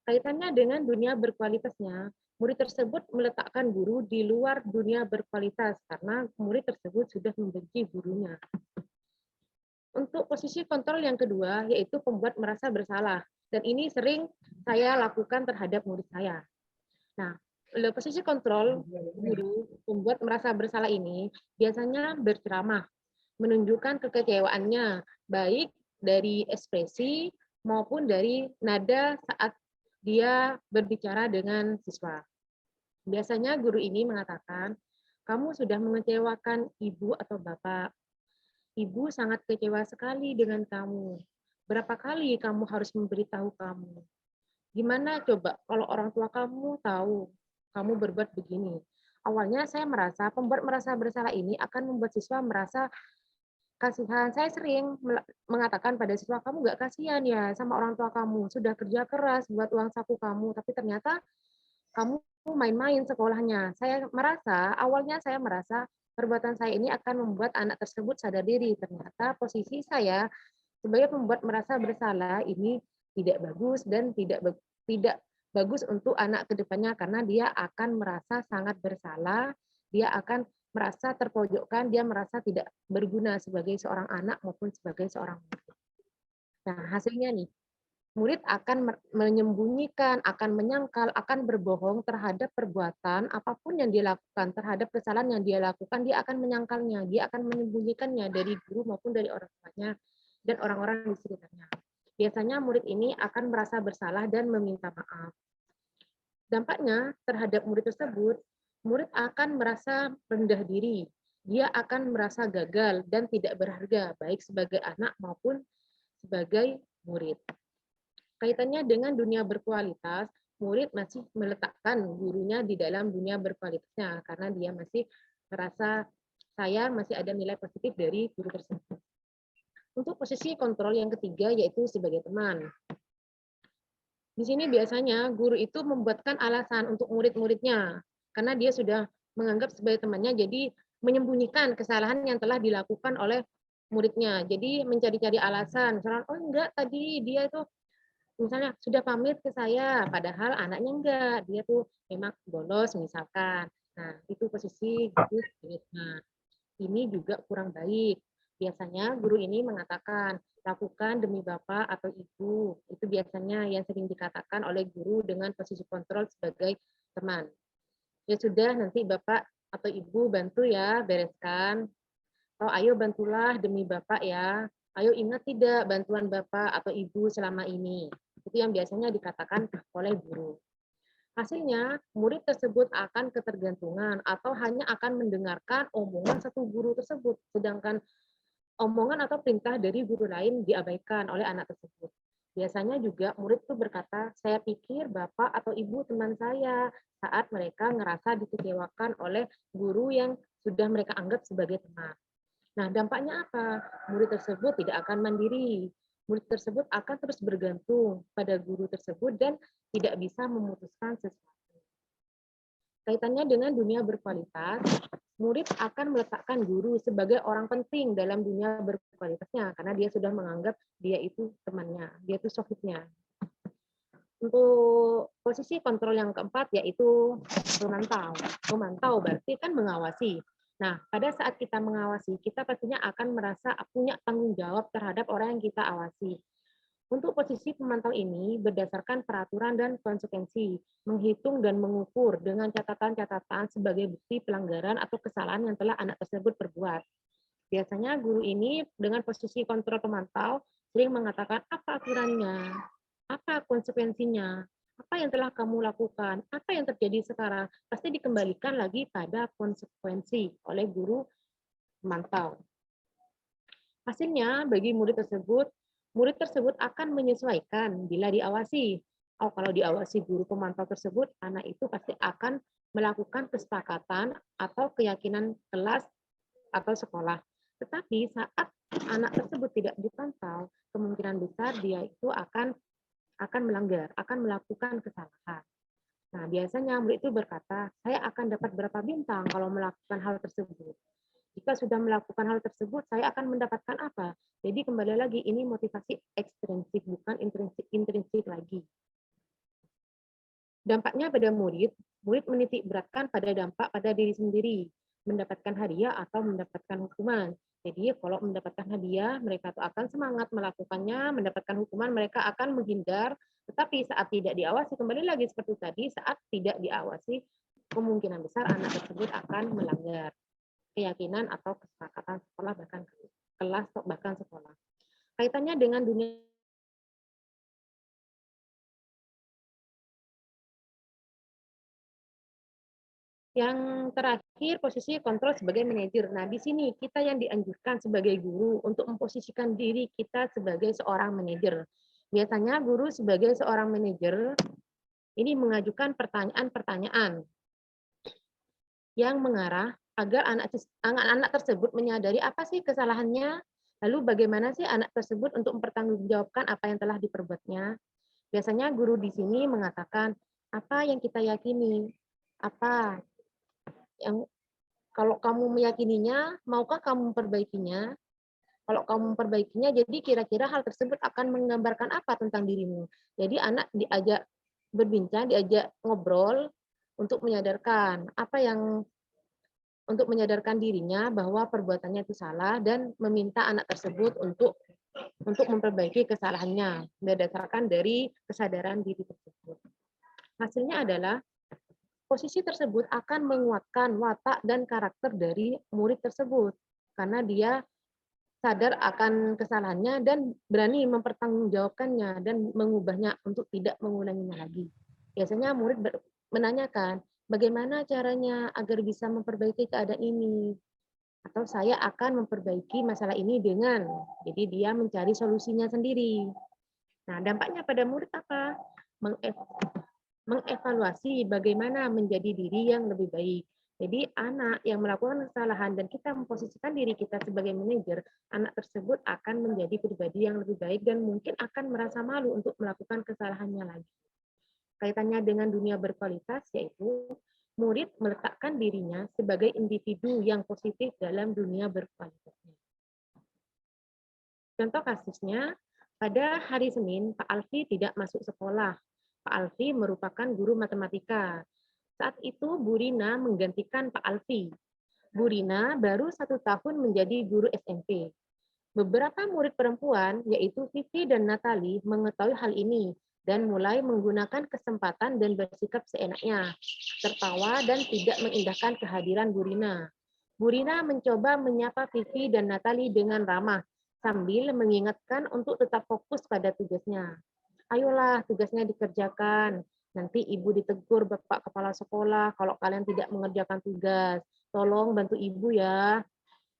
Speaker 4: Kaitannya dengan dunia berkualitasnya, murid tersebut meletakkan guru di luar dunia berkualitas karena murid tersebut sudah membenci gurunya. Untuk posisi kontrol yang kedua, yaitu pembuat merasa bersalah. Dan ini sering saya lakukan terhadap murid saya. Nah, posisi kontrol guru pembuat merasa bersalah ini biasanya berceramah, menunjukkan kekecewaannya, baik dari ekspresi maupun dari nada saat dia berbicara dengan siswa. Biasanya guru ini mengatakan, kamu sudah mengecewakan ibu atau bapak. Ibu sangat kecewa sekali dengan kamu. Berapa kali kamu harus memberitahu kamu? Gimana coba kalau orang tua kamu tahu kamu berbuat begini? Awalnya saya merasa pembuat merasa bersalah ini akan membuat siswa merasa kasihan. Saya sering mengatakan pada siswa, kamu nggak kasihan ya sama orang tua kamu, sudah kerja keras buat uang saku kamu, tapi ternyata kamu main-main sekolahnya. Awalnya saya merasa perbuatan saya ini akan membuat anak tersebut sadar diri. Ternyata posisi saya sebagai pembuat merasa bersalah ini tidak bagus dan tidak bagus untuk anak kedepannya karena dia akan merasa sangat bersalah, dia akan merasa terpojokkan, dia merasa tidak berguna sebagai seorang anak maupun sebagai seorang murid. Nah, hasilnya nih, murid akan menyembunyikan, akan menyangkal, akan berbohong terhadap perbuatan apapun yang dia lakukan, terhadap kesalahan yang dia lakukan, dia akan menyangkalnya, dia akan menyembunyikannya dari guru maupun dari orang tuanya dan orang-orang di sekitarnya. Biasanya murid ini akan merasa bersalah dan meminta maaf. Dampaknya terhadap murid tersebut, murid akan merasa rendah diri, dia akan merasa gagal dan tidak berharga, baik sebagai anak maupun sebagai murid. Kaitannya dengan dunia berkualitas, murid masih meletakkan gurunya di dalam dunia berkualitasnya karena dia masih merasa saya masih ada nilai positif dari guru tersebut. Untuk posisi kontrol yang ketiga yaitu sebagai teman. Di sini biasanya guru itu membuatkan alasan untuk murid-muridnya karena dia sudah menganggap sebagai temannya, jadi menyembunyikan kesalahan yang telah dilakukan oleh muridnya. Jadi mencari-cari alasan, misalnya oh enggak tadi dia itu misalnya sudah pamit ke saya, padahal anaknya enggak, dia tuh memang bolos misalkan. Nah, itu posisi guru sebagai teman. Ini juga kurang baik. Biasanya guru ini mengatakan, lakukan demi bapak atau ibu. Itu biasanya yang sering dikatakan oleh guru dengan posisi kontrol sebagai teman. Ya sudah, nanti bapak atau ibu bantu ya, bereskan. Oh, ayo bantulah demi bapak ya. Ayo ingat tidak bantuan bapak atau ibu selama ini. Itu yang biasanya dikatakan oleh guru. Hasilnya, murid tersebut akan ketergantungan atau hanya akan mendengarkan omongan satu guru tersebut, sedangkan omongan atau perintah dari guru lain diabaikan oleh anak tersebut. Biasanya juga murid itu berkata, saya pikir bapak atau ibu teman saya, saat mereka ngerasa dikecewakan oleh guru yang sudah mereka anggap sebagai teman. Nah, dampaknya apa? Murid tersebut tidak akan mandiri. Murid tersebut akan terus bergantung pada guru tersebut dan tidak bisa memutuskan sesuatu. Kaitannya dengan dunia berkualitas, murid akan meletakkan guru sebagai orang penting dalam dunia berkualitasnya karena dia sudah menganggap dia itu temannya, dia itu sohibnya. Untuk posisi kontrol yang keempat yaitu memantau. Memantau berarti kan mengawasi. Nah, pada saat kita mengawasi, kita pastinya akan merasa punya tanggung jawab terhadap orang yang kita awasi. Untuk posisi pemantau ini berdasarkan peraturan dan konsekuensi, menghitung dan mengukur dengan catatan-catatan sebagai bukti pelanggaran atau kesalahan yang telah anak tersebut perbuat. Biasanya guru ini dengan posisi kontrol pemantau sering mengatakan apa aturannya, apa konsekuensinya, apa yang telah kamu lakukan, apa yang terjadi sekarang, pasti dikembalikan lagi pada konsekuensi oleh guru pemantau. Hasilnya bagi murid tersebut akan menyesuaikan bila diawasi. Oh, kalau diawasi guru pemantau tersebut, anak itu pasti akan melakukan kesepakatan atau keyakinan kelas atau sekolah. Tetapi saat anak tersebut tidak dipantau, kemungkinan besar dia itu akan melanggar, akan melakukan kesalahan. Nah, biasanya murid itu berkata, saya akan dapat berapa bintang kalau melakukan hal tersebut. Jika sudah melakukan hal tersebut, saya akan mendapatkan apa? Jadi kembali lagi, ini motivasi ekstrinsik, bukan intrinsik lagi. Dampaknya pada murid menitik beratkan pada dampak pada diri sendiri, mendapatkan hadiah atau mendapatkan hukuman. Jadi kalau mendapatkan hadiah, mereka tuh akan semangat melakukannya, mendapatkan hukuman, mereka akan menghindar, tetapi saat tidak diawasi, kembali lagi seperti tadi, saat tidak diawasi, kemungkinan besar anak tersebut akan melanggar keyakinan atau kesepakatan sekolah, bahkan kelas, bahkan sekolah. Kaitannya dengan dunia yang terakhir, posisi kontrol sebagai manajer. Nah, di sini kita yang dianjurkan sebagai guru untuk memposisikan diri kita sebagai seorang manajer. Biasanya guru sebagai seorang manajer ini mengajukan pertanyaan-pertanyaan yang mengarah agar anak-anak tersebut menyadari apa sih kesalahannya, lalu bagaimana sih anak tersebut untuk mempertanggungjawabkan apa yang telah diperbuatnya. Biasanya guru di sini mengatakan, apa yang kita yakini, apa yang kalau kamu meyakininya, maukah kamu memperbaikinya? Kalau kamu memperbaikinya, jadi kira-kira hal tersebut akan menggambarkan apa tentang dirimu. Jadi anak diajak berbincang, diajak ngobrol untuk menyadarkan untuk menyadarkan dirinya bahwa perbuatannya itu salah dan meminta anak tersebut untuk memperbaiki kesalahannya berdasarkan dari kesadaran diri tersebut. Hasilnya adalah posisi tersebut akan menguatkan watak dan karakter dari murid tersebut karena dia sadar akan kesalahannya dan berani mempertanggungjawabkannya dan mengubahnya untuk tidak mengulanginya lagi. Biasanya murid menanyakan, bagaimana caranya agar bisa memperbaiki keadaan ini? Atau saya akan memperbaiki masalah ini dengan, jadi dia mencari solusinya sendiri. Nah, dampaknya pada murid apa? Mengevaluasi bagaimana menjadi diri yang lebih baik. Jadi anak yang melakukan kesalahan dan kita memposisikan diri kita sebagai manajer, anak tersebut akan menjadi pribadi yang lebih baik dan mungkin akan merasa malu untuk melakukan kesalahannya lagi. Kaitannya dengan dunia berkualitas, yaitu murid meletakkan dirinya sebagai individu yang positif dalam dunia berkualitasnya. Contoh kasusnya, pada hari Senin, Pak Alfi tidak masuk sekolah. Pak Alfi merupakan guru matematika. Saat itu Bu Rina menggantikan Pak Alfi. Bu Rina baru 1 tahun menjadi guru SMP. Beberapa murid perempuan, yaitu Vivi dan Natali, mengetahui hal ini dan mulai menggunakan kesempatan dan bersikap seenaknya, tertawa dan tidak mengindahkan kehadiran Bu Rina. Bu Rina mencoba menyapa Vivi dan Natali dengan ramah, sambil mengingatkan untuk tetap fokus pada tugasnya. Ayolah, tugasnya dikerjakan. Nanti ibu ditegur Bapak Kepala Sekolah kalau kalian tidak mengerjakan tugas. Tolong bantu ibu ya.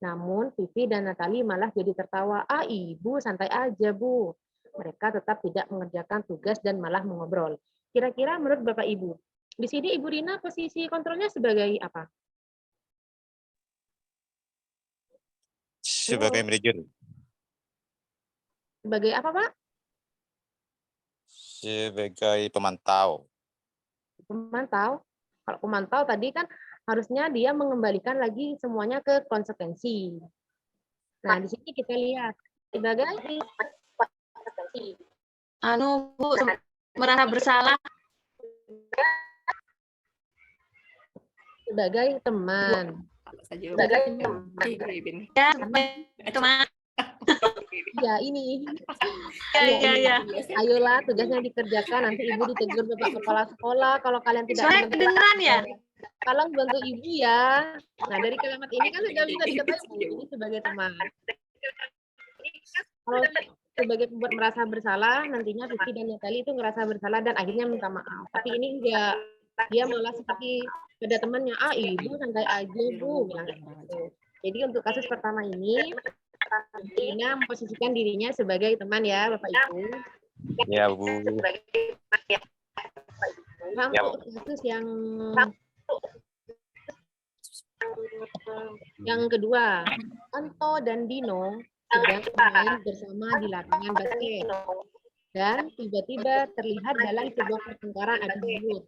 Speaker 4: Namun Vivi dan Natali malah jadi tertawa. Ah, ibu santai aja, Bu. Mereka tetap tidak mengerjakan tugas dan malah mengobrol. Kira-kira menurut Bapak Ibu, di sini Ibu Rina posisi kontrolnya sebagai apa?
Speaker 5: Sebagai manajer.
Speaker 4: Sebagai apa, Pak?
Speaker 5: Sebagai pemantau.
Speaker 4: Pemantau. Kalau pemantau tadi kan harusnya dia mengembalikan lagi semuanya ke konsekuensi. Nah, di sini kita lihat sebagai konsekuensi.
Speaker 6: Bu, merasa bersalah.
Speaker 4: Sebagai teman.
Speaker 2: Sebagai
Speaker 6: teman.
Speaker 4: Ya, ini.
Speaker 6: Ya.
Speaker 4: Ayolah, tugasnya dikerjakan. Nanti ibu ditegur Bapak Kepala Sekolah kalau kalian tidak
Speaker 6: Soalnya kedengeran ya?
Speaker 4: Tolong bantu ibu ya. Nah, dari kalimat ini kan sudah bisa diketahui ini sebagai teman. Kalau sebagai pembuat merasa bersalah, nantinya Vivi dan Natali itu ngerasa bersalah dan akhirnya minta maaf. Tapi ini enggak. Dia malah seperti pada temannya, ah ibu santai aja Bu. Bilang gitu. Jadi untuk kasus pertama ini, Rina memposisikan dirinya sebagai teman ya Bapak Ibu.
Speaker 5: Ya, Bu.
Speaker 4: Nah, untuk kasus yang kedua, Anto dan Dino sedang bermain bersama di lapangan basket dan tiba-tiba terlihat dalam sebuah pertengkaran adu mulut.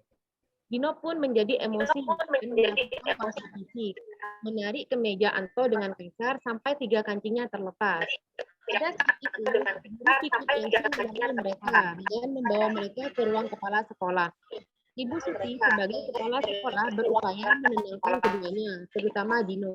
Speaker 4: Dino pun menjadi emosi dan melakukan kontak fisik, menarik kemeja Anto dengan kasar sampai 3 kancingnya terlepas. Pada saat itu, guru pikir langsung menyerang mereka dan membawa mereka ke ruang kepala sekolah. Ibu Suti sebagai kepala sekolah berupaya menenangkan keduanya, terutama Dino.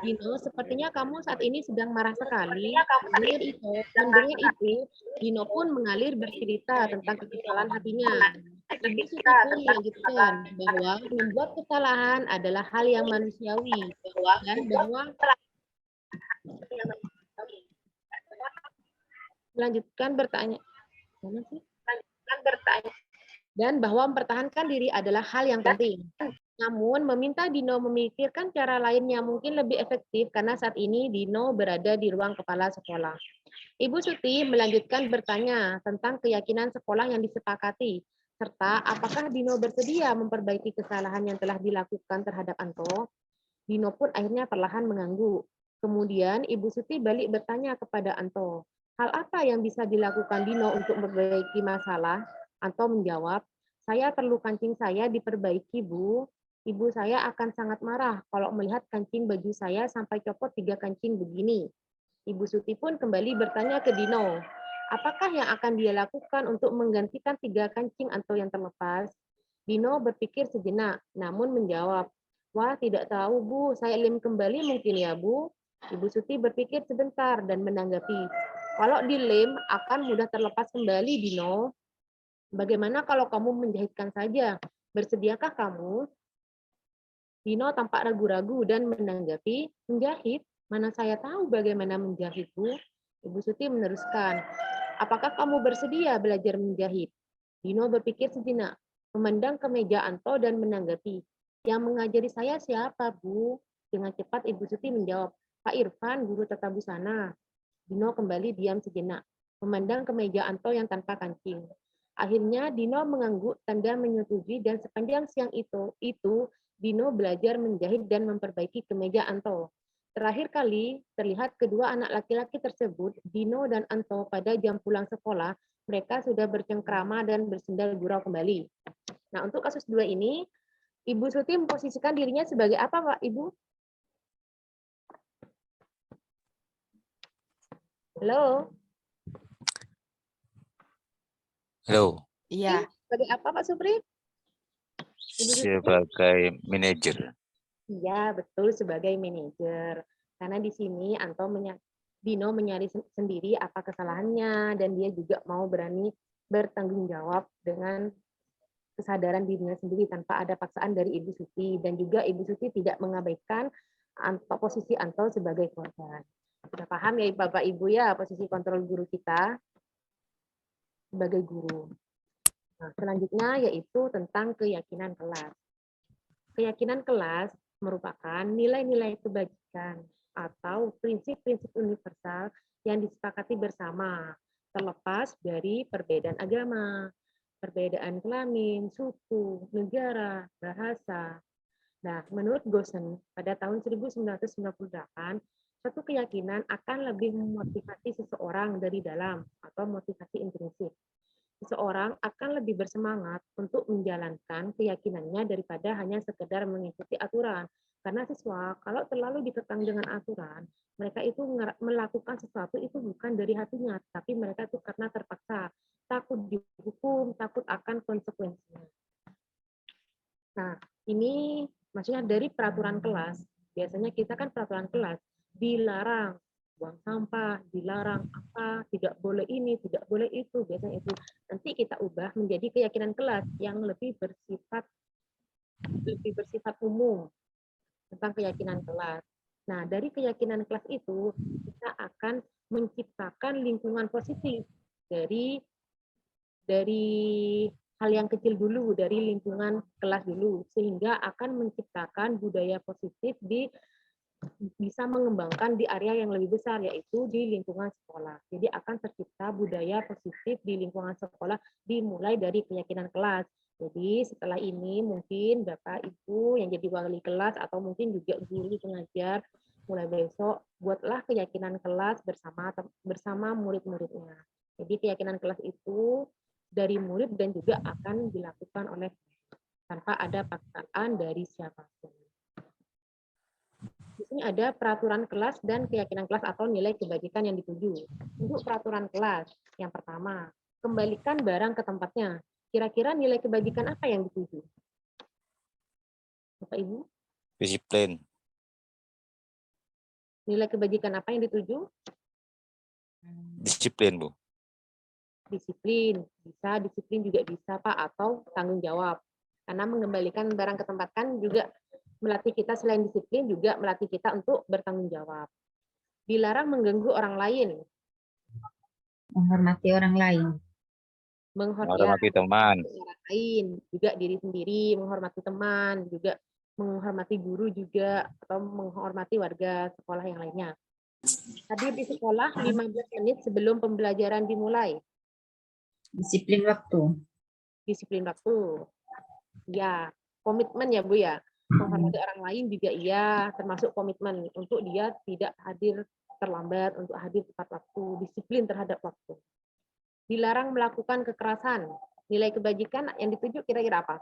Speaker 4: Dino, sepertinya kamu saat ini sedang marah sekali. Mendengar itu, Dino pun mengalir bercerita tentang kekesalan hatinya. Ibu Suti pun melanjutkan bahwa membuat kesalahan adalah hal yang manusiawi dan bahwa melanjutkan bertanya, dan bahwa mempertahankan diri adalah hal yang penting. Namun, meminta Dino memikirkan cara lain yang mungkin lebih efektif karena saat ini Dino berada di ruang kepala sekolah. Ibu Suti melanjutkan bertanya tentang keyakinan sekolah yang disepakati, serta apakah Dino bersedia memperbaiki kesalahan yang telah dilakukan terhadap Anto. Dino pun akhirnya perlahan mengangguk. Kemudian Ibu Suti balik bertanya kepada Anto, hal apa yang bisa dilakukan Dino untuk memperbaiki masalah? Anto menjawab, saya perlu kancing saya diperbaiki, Bu. Ibu saya akan sangat marah kalau melihat kancing baju saya sampai copot 3 kancing begini. Ibu Suti pun kembali bertanya ke Dino, apakah yang akan dia lakukan untuk menggantikan 3 kancing Anto yang terlepas? Dino berpikir sejenak, namun menjawab, wah tidak tahu Bu, saya lem kembali mungkin ya Bu. Ibu Suti berpikir sebentar dan menanggapi, kalau dilem akan mudah terlepas kembali Dino. Bagaimana kalau kamu menjahitkan saja? Bersediakah kamu? Dino tampak ragu-ragu dan menanggapi, menjahit? Mana saya tahu bagaimana menjahit, Bu? Ibu Suti meneruskan, apakah kamu bersedia belajar menjahit? Dino berpikir sejenak, memandang ke meja Anto dan menanggapi, yang mengajari saya siapa, Bu? Dengan cepat Ibu Suti menjawab, Pak Irfan, guru tata busana. Dino kembali diam sejenak, memandang ke meja Anto yang tanpa kancing. Akhirnya Dino mengangguk tanda menyetujui dan sepanjang siang itu Dino belajar menjahit dan memperbaiki kemeja Anto. Terakhir kali terlihat kedua anak laki-laki tersebut, Dino dan Anto, pada jam pulang sekolah, mereka sudah bercengkrama dan bersendal gurau kembali. Nah, untuk kasus 2 ini, Ibu Suti memposisikan dirinya sebagai apa, Pak Ibu? Halo?
Speaker 5: Halo,
Speaker 2: Iya.
Speaker 4: Sebagai apa, Pak Supri?
Speaker 5: sebagai manajer.
Speaker 4: Iya, betul, sebagai manajer. Karena di sini Dino menyadari sendiri apa kesalahannya, dan dia juga mau berani bertanggung jawab dengan kesadaran dirinya sendiri tanpa ada paksaan dari Ibu Suti. Dan juga Ibu Suti tidak mengabaikan posisi Anto sebagai korban. Sudah paham ya Bapak Ibu ya, posisi kontrol guru kita sebagai guru. Nah, selanjutnya yaitu tentang keyakinan kelas. Keyakinan kelas merupakan nilai-nilai kebajikan atau prinsip-prinsip universal yang disepakati bersama, terlepas dari perbedaan agama, perbedaan kelamin, suku, negara, bahasa. Nah, menurut Gosen, pada tahun 1998, satu keyakinan akan lebih memotivasi seseorang dari dalam atau motivasi intrinsik. Seseorang akan lebih bersemangat untuk menjalankan keyakinannya daripada hanya sekedar mengikuti aturan. Karena siswa kalau terlalu dikekang dengan aturan, mereka itu melakukan sesuatu itu bukan dari hatinya, tapi mereka itu karena terpaksa, takut dihukum, takut akan konsekuensinya. Nah, ini maksudnya dari peraturan kelas. Biasanya kita kan peraturan kelas dilarang buang sampah, dilarang apa, tidak boleh ini, tidak boleh itu, biasanya itu. Nanti kita ubah menjadi keyakinan kelas yang lebih bersifat umum tentang keyakinan kelas. Nah, dari keyakinan kelas itu kita akan menciptakan lingkungan positif dari hal yang kecil dulu, dari lingkungan kelas dulu, sehingga akan menciptakan budaya positif bisa mengembangkan di area yang lebih besar, yaitu di lingkungan sekolah. Jadi akan tercipta budaya positif di lingkungan sekolah dimulai dari keyakinan kelas. Jadi setelah ini mungkin Bapak Ibu yang jadi wali kelas atau mungkin juga guru pengajar, mulai besok buatlah keyakinan kelas bersama murid-muridnya. Jadi keyakinan kelas itu dari murid dan juga akan dilakukan oleh tanpa ada paksaan dari siapapun. Di sini ada peraturan kelas dan keyakinan kelas atau nilai kebajikan yang dituju. Untuk peraturan kelas, yang pertama, kembalikan barang ke tempatnya. Kira-kira nilai kebajikan apa yang dituju? Bapak Ibu,
Speaker 5: Disiplin.
Speaker 4: nilai kebajikan apa yang dituju?
Speaker 5: Disiplin, Bu.
Speaker 4: Disiplin, bisa, disiplin juga bisa Pak, atau tanggung jawab. Karena mengembalikan barang ke tempat kan juga melatih kita, selain disiplin juga melatih kita untuk bertanggung jawab. Dilarang mengganggu orang lain,
Speaker 3: Menghormati orang lain.
Speaker 5: Menghormati teman.
Speaker 4: orang lain, juga diri sendiri, menghormati teman, juga menghormati guru juga, atau menghormati warga sekolah yang lainnya. Hadir di sekolah 15 menit sebelum pembelajaran dimulai.
Speaker 3: Disiplin waktu.
Speaker 4: Disiplin waktu. Ya, komitmen ya Bu ya. Menghormati orang lain juga iya, termasuk komitmen untuk dia tidak hadir terlambat, untuk hadir tepat waktu, disiplin terhadap waktu. Dilarang melakukan kekerasan. Nilai kebajikan yang dituju kira-kira apa?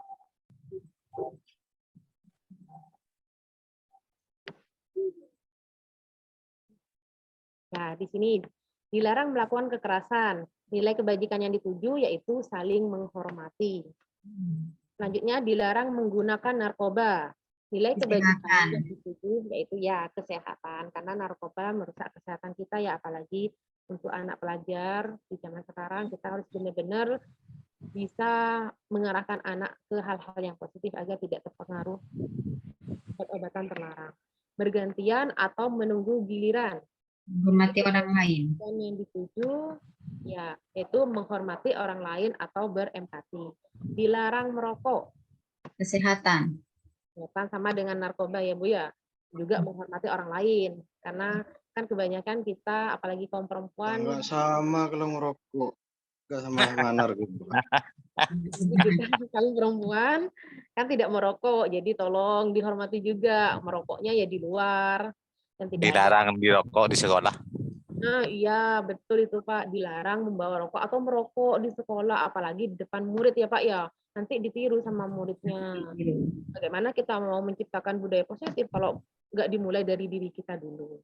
Speaker 4: Nah, di sini dilarang melakukan kekerasan. Nilai kebajikan yang dituju yaitu saling menghormati. Selanjutnya dilarang menggunakan narkoba. Nilai kebajikan yang dituju yaitu ya kesehatan, karena narkoba merusak kesehatan kita ya, apalagi untuk anak pelajar di zaman sekarang kita harus benar-benar bisa mengarahkan anak ke hal-hal yang positif agar tidak terpengaruh obat-obatan terlarang. Bergantian atau menunggu giliran.
Speaker 3: Menghormati orang lain.
Speaker 4: Dan yang dituju ya itu menghormati orang lain atau berempati. Dilarang merokok.
Speaker 3: Kesehatan.
Speaker 4: Sama dengan narkoba ya Bu ya. Juga menghormati orang lain, karena kan kebanyakan kita apalagi kaum perempuan
Speaker 7: Nggak sama kalau ngerokok, nggak sama narkoba.
Speaker 4: Kalau perempuan kan tidak merokok, jadi tolong dihormati juga. Merokoknya ya di luar dan tidak ada.
Speaker 5: Dilarang dirokok di sekolah.
Speaker 4: Nah, iya betul itu Pak, dilarang membawa rokok atau merokok di sekolah, apalagi di depan murid ya Pak ya. Nanti ditiru sama muridnya. Bagaimana kita mau menciptakan budaya positif kalau nggak dimulai dari diri kita dulu.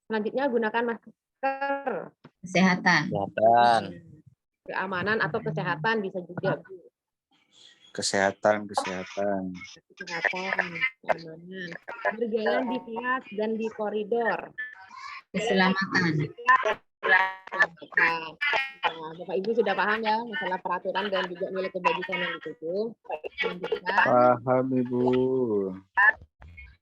Speaker 4: Selanjutnya gunakan masker.
Speaker 3: Kesehatan.
Speaker 5: Kesehatan.
Speaker 4: Keamanan atau kesehatan bisa juga Bu.
Speaker 7: Kesehatan.
Speaker 4: Kesehatan, keamanan. Berjalan di kelas dan di koridor.
Speaker 3: Keselamatan.
Speaker 4: Nah, Bapak Ibu sudah paham ya masalah peraturan dan juga nilai kebajikan yang dituju. Lanjutkan.
Speaker 7: Paham Ibu.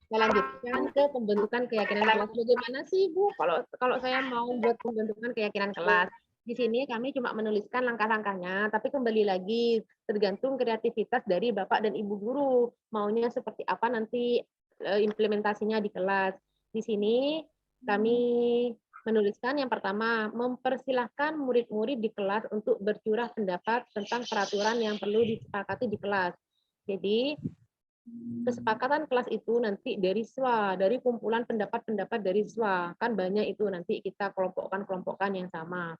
Speaker 4: Saya lanjutkan ke pembentukan keyakinan kelas. Bagaimana sih Bu kalau saya mau buat pembentukan keyakinan kelas? Di sini kami cuma menuliskan langkah-langkahnya, tapi kembali lagi tergantung kreativitas dari Bapak dan Ibu guru. Maunya seperti apa nanti implementasinya di kelas. Di sini kami menuliskan yang pertama, mempersilahkan murid-murid di kelas untuk bercurah pendapat tentang peraturan yang perlu disepakati di kelas. Jadi kesepakatan kelas itu nanti dari siswa, dari kumpulan pendapat-pendapat dari siswa. Kan banyak itu nanti kita kelompokkan yang sama.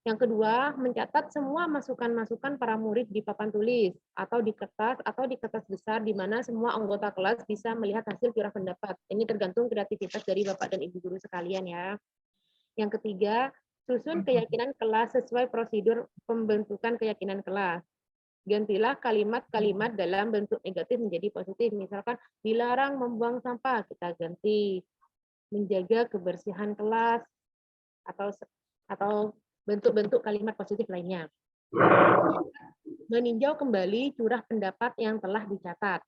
Speaker 4: Yang kedua, mencatat semua masukan-masukan para murid di papan tulis atau di kertas besar di mana semua anggota kelas bisa melihat hasil curah pendapat. Ini tergantung kreativitas dari Bapak dan Ibu guru sekalian ya. Yang ketiga, susun keyakinan kelas sesuai prosedur pembentukan keyakinan kelas. Gantilah kalimat-kalimat dalam bentuk negatif menjadi positif. Misalkan dilarang membuang sampah, kita ganti menjaga kebersihan kelas atau bentuk-bentuk kalimat positif lainnya. Meninjau kembali curah pendapat yang telah dicatat.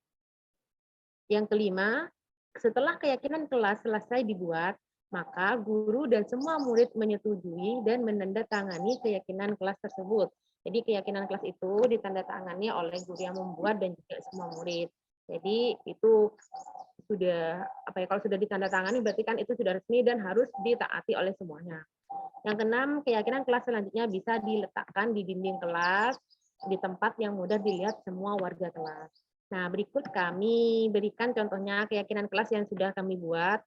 Speaker 4: Yang kelima, setelah keyakinan kelas selesai dibuat, maka guru dan semua murid menyetujui dan menandatangani keyakinan kelas tersebut. Jadi keyakinan kelas itu ditandatangani oleh guru yang membuat dan juga semua murid. Jadi itu sudah kalau sudah ditandatangani berarti kan itu sudah resmi dan harus ditaati oleh semuanya. Yang keenam, keyakinan kelas selanjutnya bisa diletakkan di dinding kelas di tempat yang mudah dilihat semua warga kelas. Nah, berikut kami berikan contohnya keyakinan kelas yang sudah kami buat.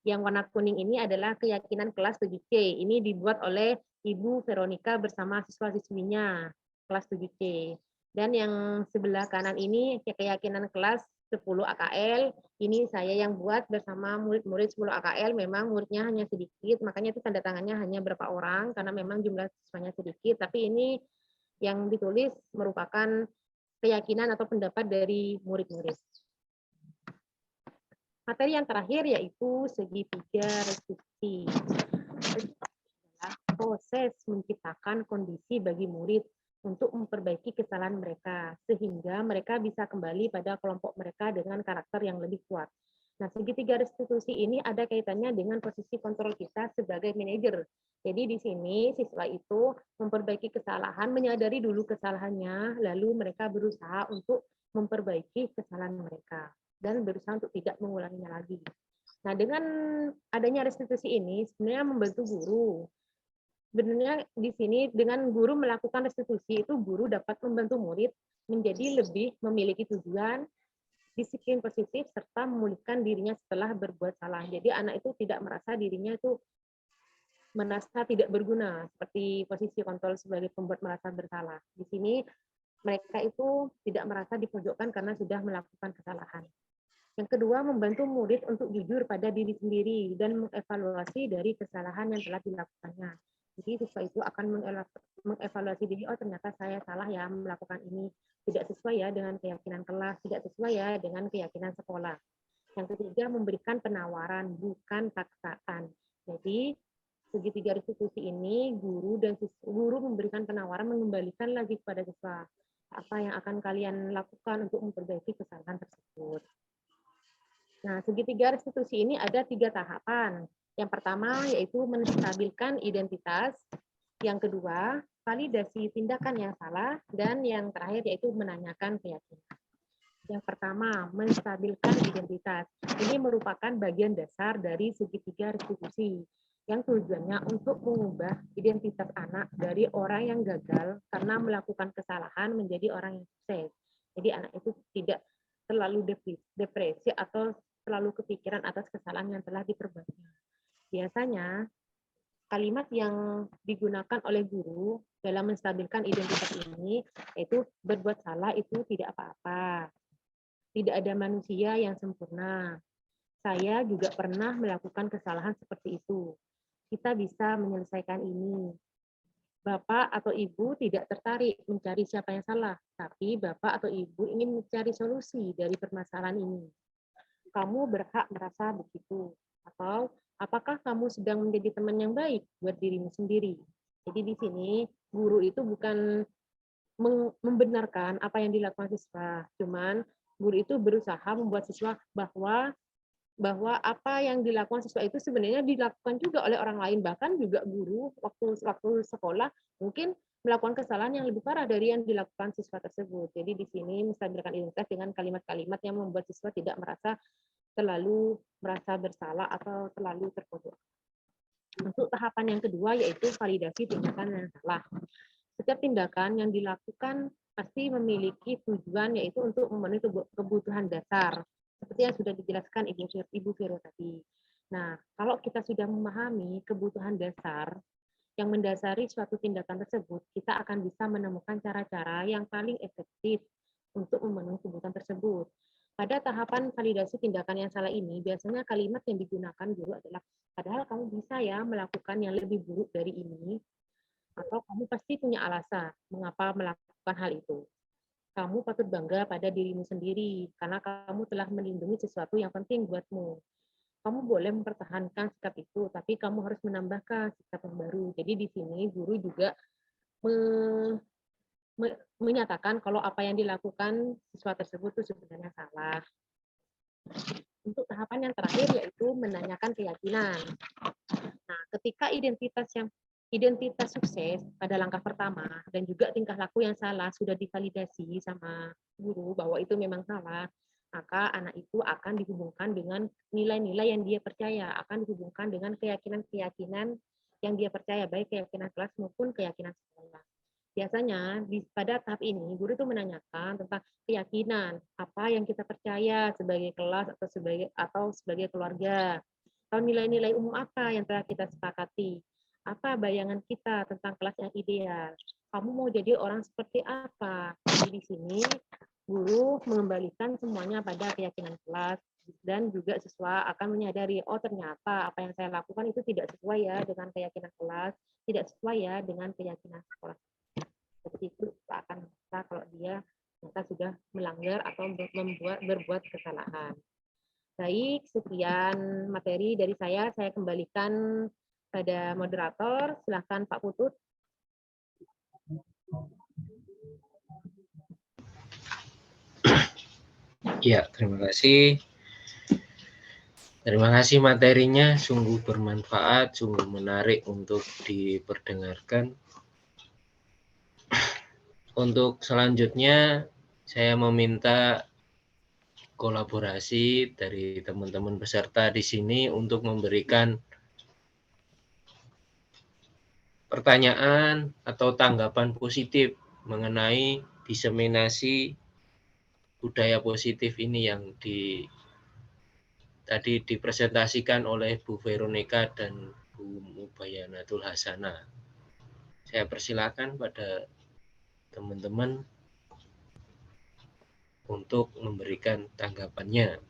Speaker 4: Yang warna kuning ini adalah keyakinan kelas 7C. Ini dibuat oleh Ibu Veronica bersama siswa-siswinya kelas 7C. Dan yang sebelah kanan ini keyakinan kelas 10 AKL. Ini saya yang buat bersama murid-murid 10 AKL. Memang muridnya hanya sedikit, makanya itu tanda tangannya hanya berapa orang karena memang jumlah siswanya sedikit. Tapi ini yang ditulis merupakan keyakinan atau pendapat dari murid-murid. Materi yang terakhir yaitu segitiga restitusi. Adalah proses menciptakan kondisi bagi murid untuk memperbaiki kesalahan mereka, sehingga mereka bisa kembali pada kelompok mereka dengan karakter yang lebih kuat. Nah, segitiga restitusi ini ada kaitannya dengan posisi kontrol kita sebagai manajer. Jadi di sini siswa itu memperbaiki kesalahan, menyadari dulu kesalahannya, lalu mereka berusaha untuk memperbaiki kesalahan mereka dan berusaha untuk tidak mengulanginya lagi. Nah, dengan adanya restitusi ini sebenarnya membantu guru. Sebenarnya di sini dengan guru melakukan restitusi itu guru dapat membantu murid menjadi lebih memiliki tujuan, disiplin positif, serta memulihkan dirinya setelah berbuat salah. Jadi anak itu tidak merasa dirinya itu merasa tidak berguna, seperti posisi kontrol sebagai pembuat merasa bersalah. Di sini mereka itu tidak merasa dipojokkan karena sudah melakukan kesalahan. Yang kedua, membantu murid untuk jujur pada diri sendiri dan mengevaluasi dari kesalahan yang telah dilakukannya. Jadi siswa itu akan mengevaluasi diri, oh ternyata saya salah ya melakukan ini, tidak sesuai ya dengan keyakinan kelas, tidak sesuai ya dengan keyakinan sekolah. Yang ketiga, memberikan penawaran, bukan paksaan. Jadi segitiga restitusi ini guru memberikan penawaran, mengembalikan lagi kepada siswa apa yang akan kalian lakukan untuk memperbaiki kesalahan tersebut. Nah, segitiga restitusi ini ada 3 tahapan. Yang pertama yaitu menstabilkan identitas, yang kedua validasi tindakan yang salah, dan yang terakhir yaitu menanyakan keyakinan. Yang pertama, menstabilkan identitas. Ini merupakan bagian dasar dari segitiga restitusi yang tujuannya untuk mengubah identitas anak dari orang yang gagal karena melakukan kesalahan menjadi orang yang sukses. Jadi anak itu tidak terlalu depresi atau terlalu kepikiran atas kesalahan yang telah diperbuatnya. Biasanya kalimat yang digunakan oleh guru dalam menstabilkan identitas ini yaitu berbuat salah itu tidak apa-apa. Tidak ada manusia yang sempurna. Saya juga pernah melakukan kesalahan seperti itu. Kita bisa menyelesaikan ini. Bapak atau Ibu tidak tertarik mencari siapa yang salah, tapi Bapak atau Ibu ingin mencari solusi dari permasalahan ini. Kamu berhak merasa begitu. Atau apakah kamu sedang menjadi teman yang baik buat dirimu sendiri? Jadi di sini guru itu bukan membenarkan apa yang dilakukan siswa, cuman guru itu berusaha membuat siswa bahwa apa yang dilakukan siswa itu sebenarnya dilakukan juga oleh orang lain, bahkan juga guru waktu sekolah mungkin melakukan kesalahan yang lebih parah dari yang dilakukan siswa tersebut. Jadi di sini menstabilkan identitas dengan kalimat-kalimat yang membuat siswa tidak terlalu merasa bersalah atau terlalu terpojok. Untuk tahapan yang kedua yaitu validasi tindakan yang salah. Setiap tindakan yang dilakukan pasti memiliki tujuan yaitu untuk memenuhi kebutuhan dasar. Seperti yang sudah dijelaskan Ibu Vero tadi. Nah, kalau kita sudah memahami kebutuhan dasar yang mendasari suatu tindakan tersebut, kita akan bisa menemukan cara-cara yang paling efektif untuk memenuhi kebutuhan tersebut. Pada tahapan validasi tindakan yang salah ini, biasanya kalimat yang digunakan guru adalah, padahal kamu bisa ya melakukan yang lebih buruk dari ini, atau kamu pasti punya alasan mengapa melakukan hal itu. Kamu patut bangga pada dirimu sendiri, karena kamu telah melindungi sesuatu yang penting buatmu. Kamu boleh mempertahankan sikap itu, tapi kamu harus menambahkan sikap yang baru. Jadi di sini guru juga menyatakan kalau apa yang dilakukan siswa tersebut itu sebenarnya salah. Untuk tahapan yang terakhir yaitu menanyakan keyakinan. Nah, ketika identitas sukses pada langkah pertama dan juga tingkah laku yang salah sudah divalidasi sama guru bahwa itu memang salah, maka anak itu akan dihubungkan dengan nilai-nilai yang dia percaya, akan dihubungkan dengan keyakinan-keyakinan yang dia percaya, baik keyakinan kelas maupun keyakinan sekolah. Biasanya pada tahap ini guru itu menanyakan tentang keyakinan, apa yang kita percaya sebagai kelas atau sebagai keluarga, atau nilai-nilai umum apa yang telah kita sepakati. Apa bayangan kita tentang kelas yang ideal? Kamu mau jadi orang seperti apa? Jadi di sini guru mengembalikan semuanya pada keyakinan kelas dan juga siswa akan menyadari, oh ternyata apa yang saya lakukan itu tidak sesuai ya dengan keyakinan kelas, tidak sesuai ya dengan keyakinan sekolah. Seperti itu akan bisa kalau dia ternyata sudah melanggar atau berbuat kesalahan. Baik, sekian materi dari saya kembalikan pada moderator. Silakan Pak Putut.
Speaker 1: Ya, terima kasih. Terima kasih materinya, sungguh bermanfaat, sungguh menarik untuk diperdengarkan. Untuk selanjutnya, saya meminta kolaborasi dari teman-teman peserta di sini untuk memberikan pertanyaan atau tanggapan positif mengenai diseminasi budaya positif ini yang tadi dipresentasikan oleh Bu Veronica dan Bu Mubayanatul Hasanah. Saya persilakan pada teman-teman untuk memberikan tanggapannya.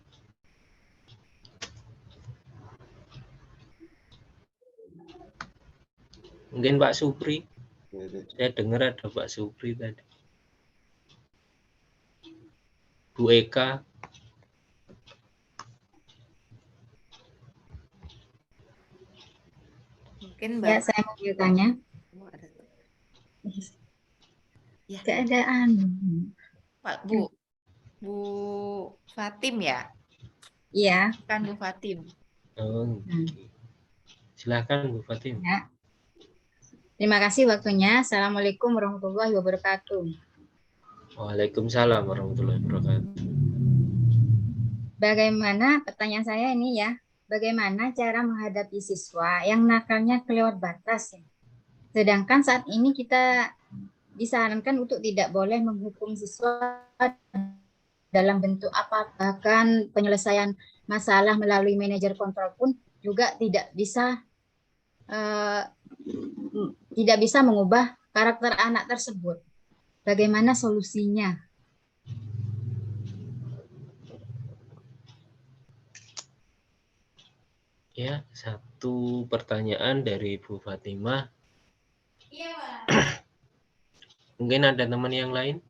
Speaker 1: Mungkin Pak Supri, saya dengar ada Pak Supri tadi. Bu Eka.
Speaker 2: Mungkin
Speaker 3: Ya, saya mau bertanya.
Speaker 2: Ya.
Speaker 3: Keadaan.
Speaker 2: Pak Bu Fatim ya?
Speaker 3: Iya.
Speaker 2: Kan Bu Fatim.
Speaker 1: Oh, silakan Bu Fatim.
Speaker 3: Ya. Terima kasih waktunya. Assalamualaikum warahmatullahi wabarakatuh.
Speaker 1: Waalaikumsalam warahmatullahi wabarakatuh.
Speaker 3: Bagaimana, pertanyaan saya ini ya, bagaimana cara menghadapi siswa yang nakalnya kelewat batas ya? Sedangkan saat ini kita disarankan untuk tidak boleh menghukum siswa dalam bentuk apa, bahkan penyelesaian masalah melalui manajer kontrol pun juga tidak bisa mengubah karakter anak tersebut. Bagaimana solusinya?
Speaker 1: Ya, satu pertanyaan dari Bu Fatimah. Mungkin ada teman yang lain?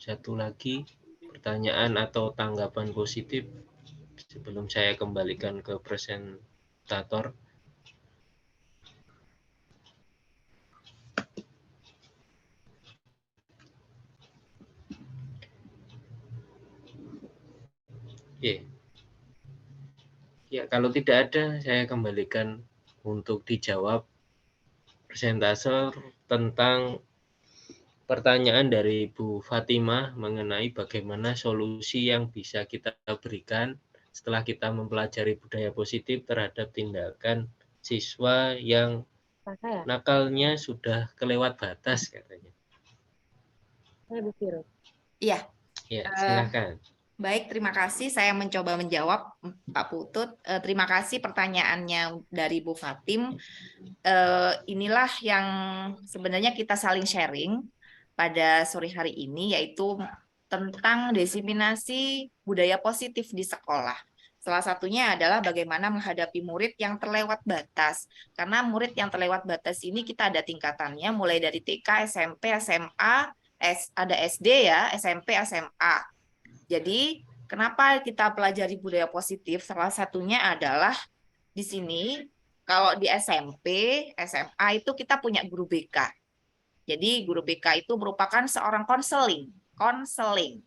Speaker 1: Satu lagi pertanyaan atau tanggapan positif sebelum saya kembalikan ke presentator. Oke. Ya, kalau tidak ada, saya kembalikan untuk dijawab presentator tentang pertanyaan dari Bu Fatimah mengenai bagaimana solusi yang bisa kita berikan setelah kita mempelajari budaya positif terhadap tindakan siswa yang nakalnya sudah kelewat batas katanya.
Speaker 4: Saya Bu Viro.
Speaker 2: Iya.
Speaker 1: Ya, silakan.
Speaker 2: Baik, terima kasih. Saya mencoba menjawab Pak Putut. Terima kasih pertanyaannya dari Bu Fatim. Inilah yang sebenarnya kita saling sharing pada sore hari ini, yaitu tentang diseminasi budaya positif di sekolah. Salah satunya adalah bagaimana menghadapi murid yang terlewat batas. Karena murid yang terlewat batas ini kita ada tingkatannya, mulai dari TK, SMP, SMA, ada SD ya, SMP, SMA. Jadi, kenapa kita pelajari budaya positif? Salah satunya adalah di sini, kalau di SMP, SMA itu kita punya guru BK. Jadi, guru BK itu merupakan seorang konseling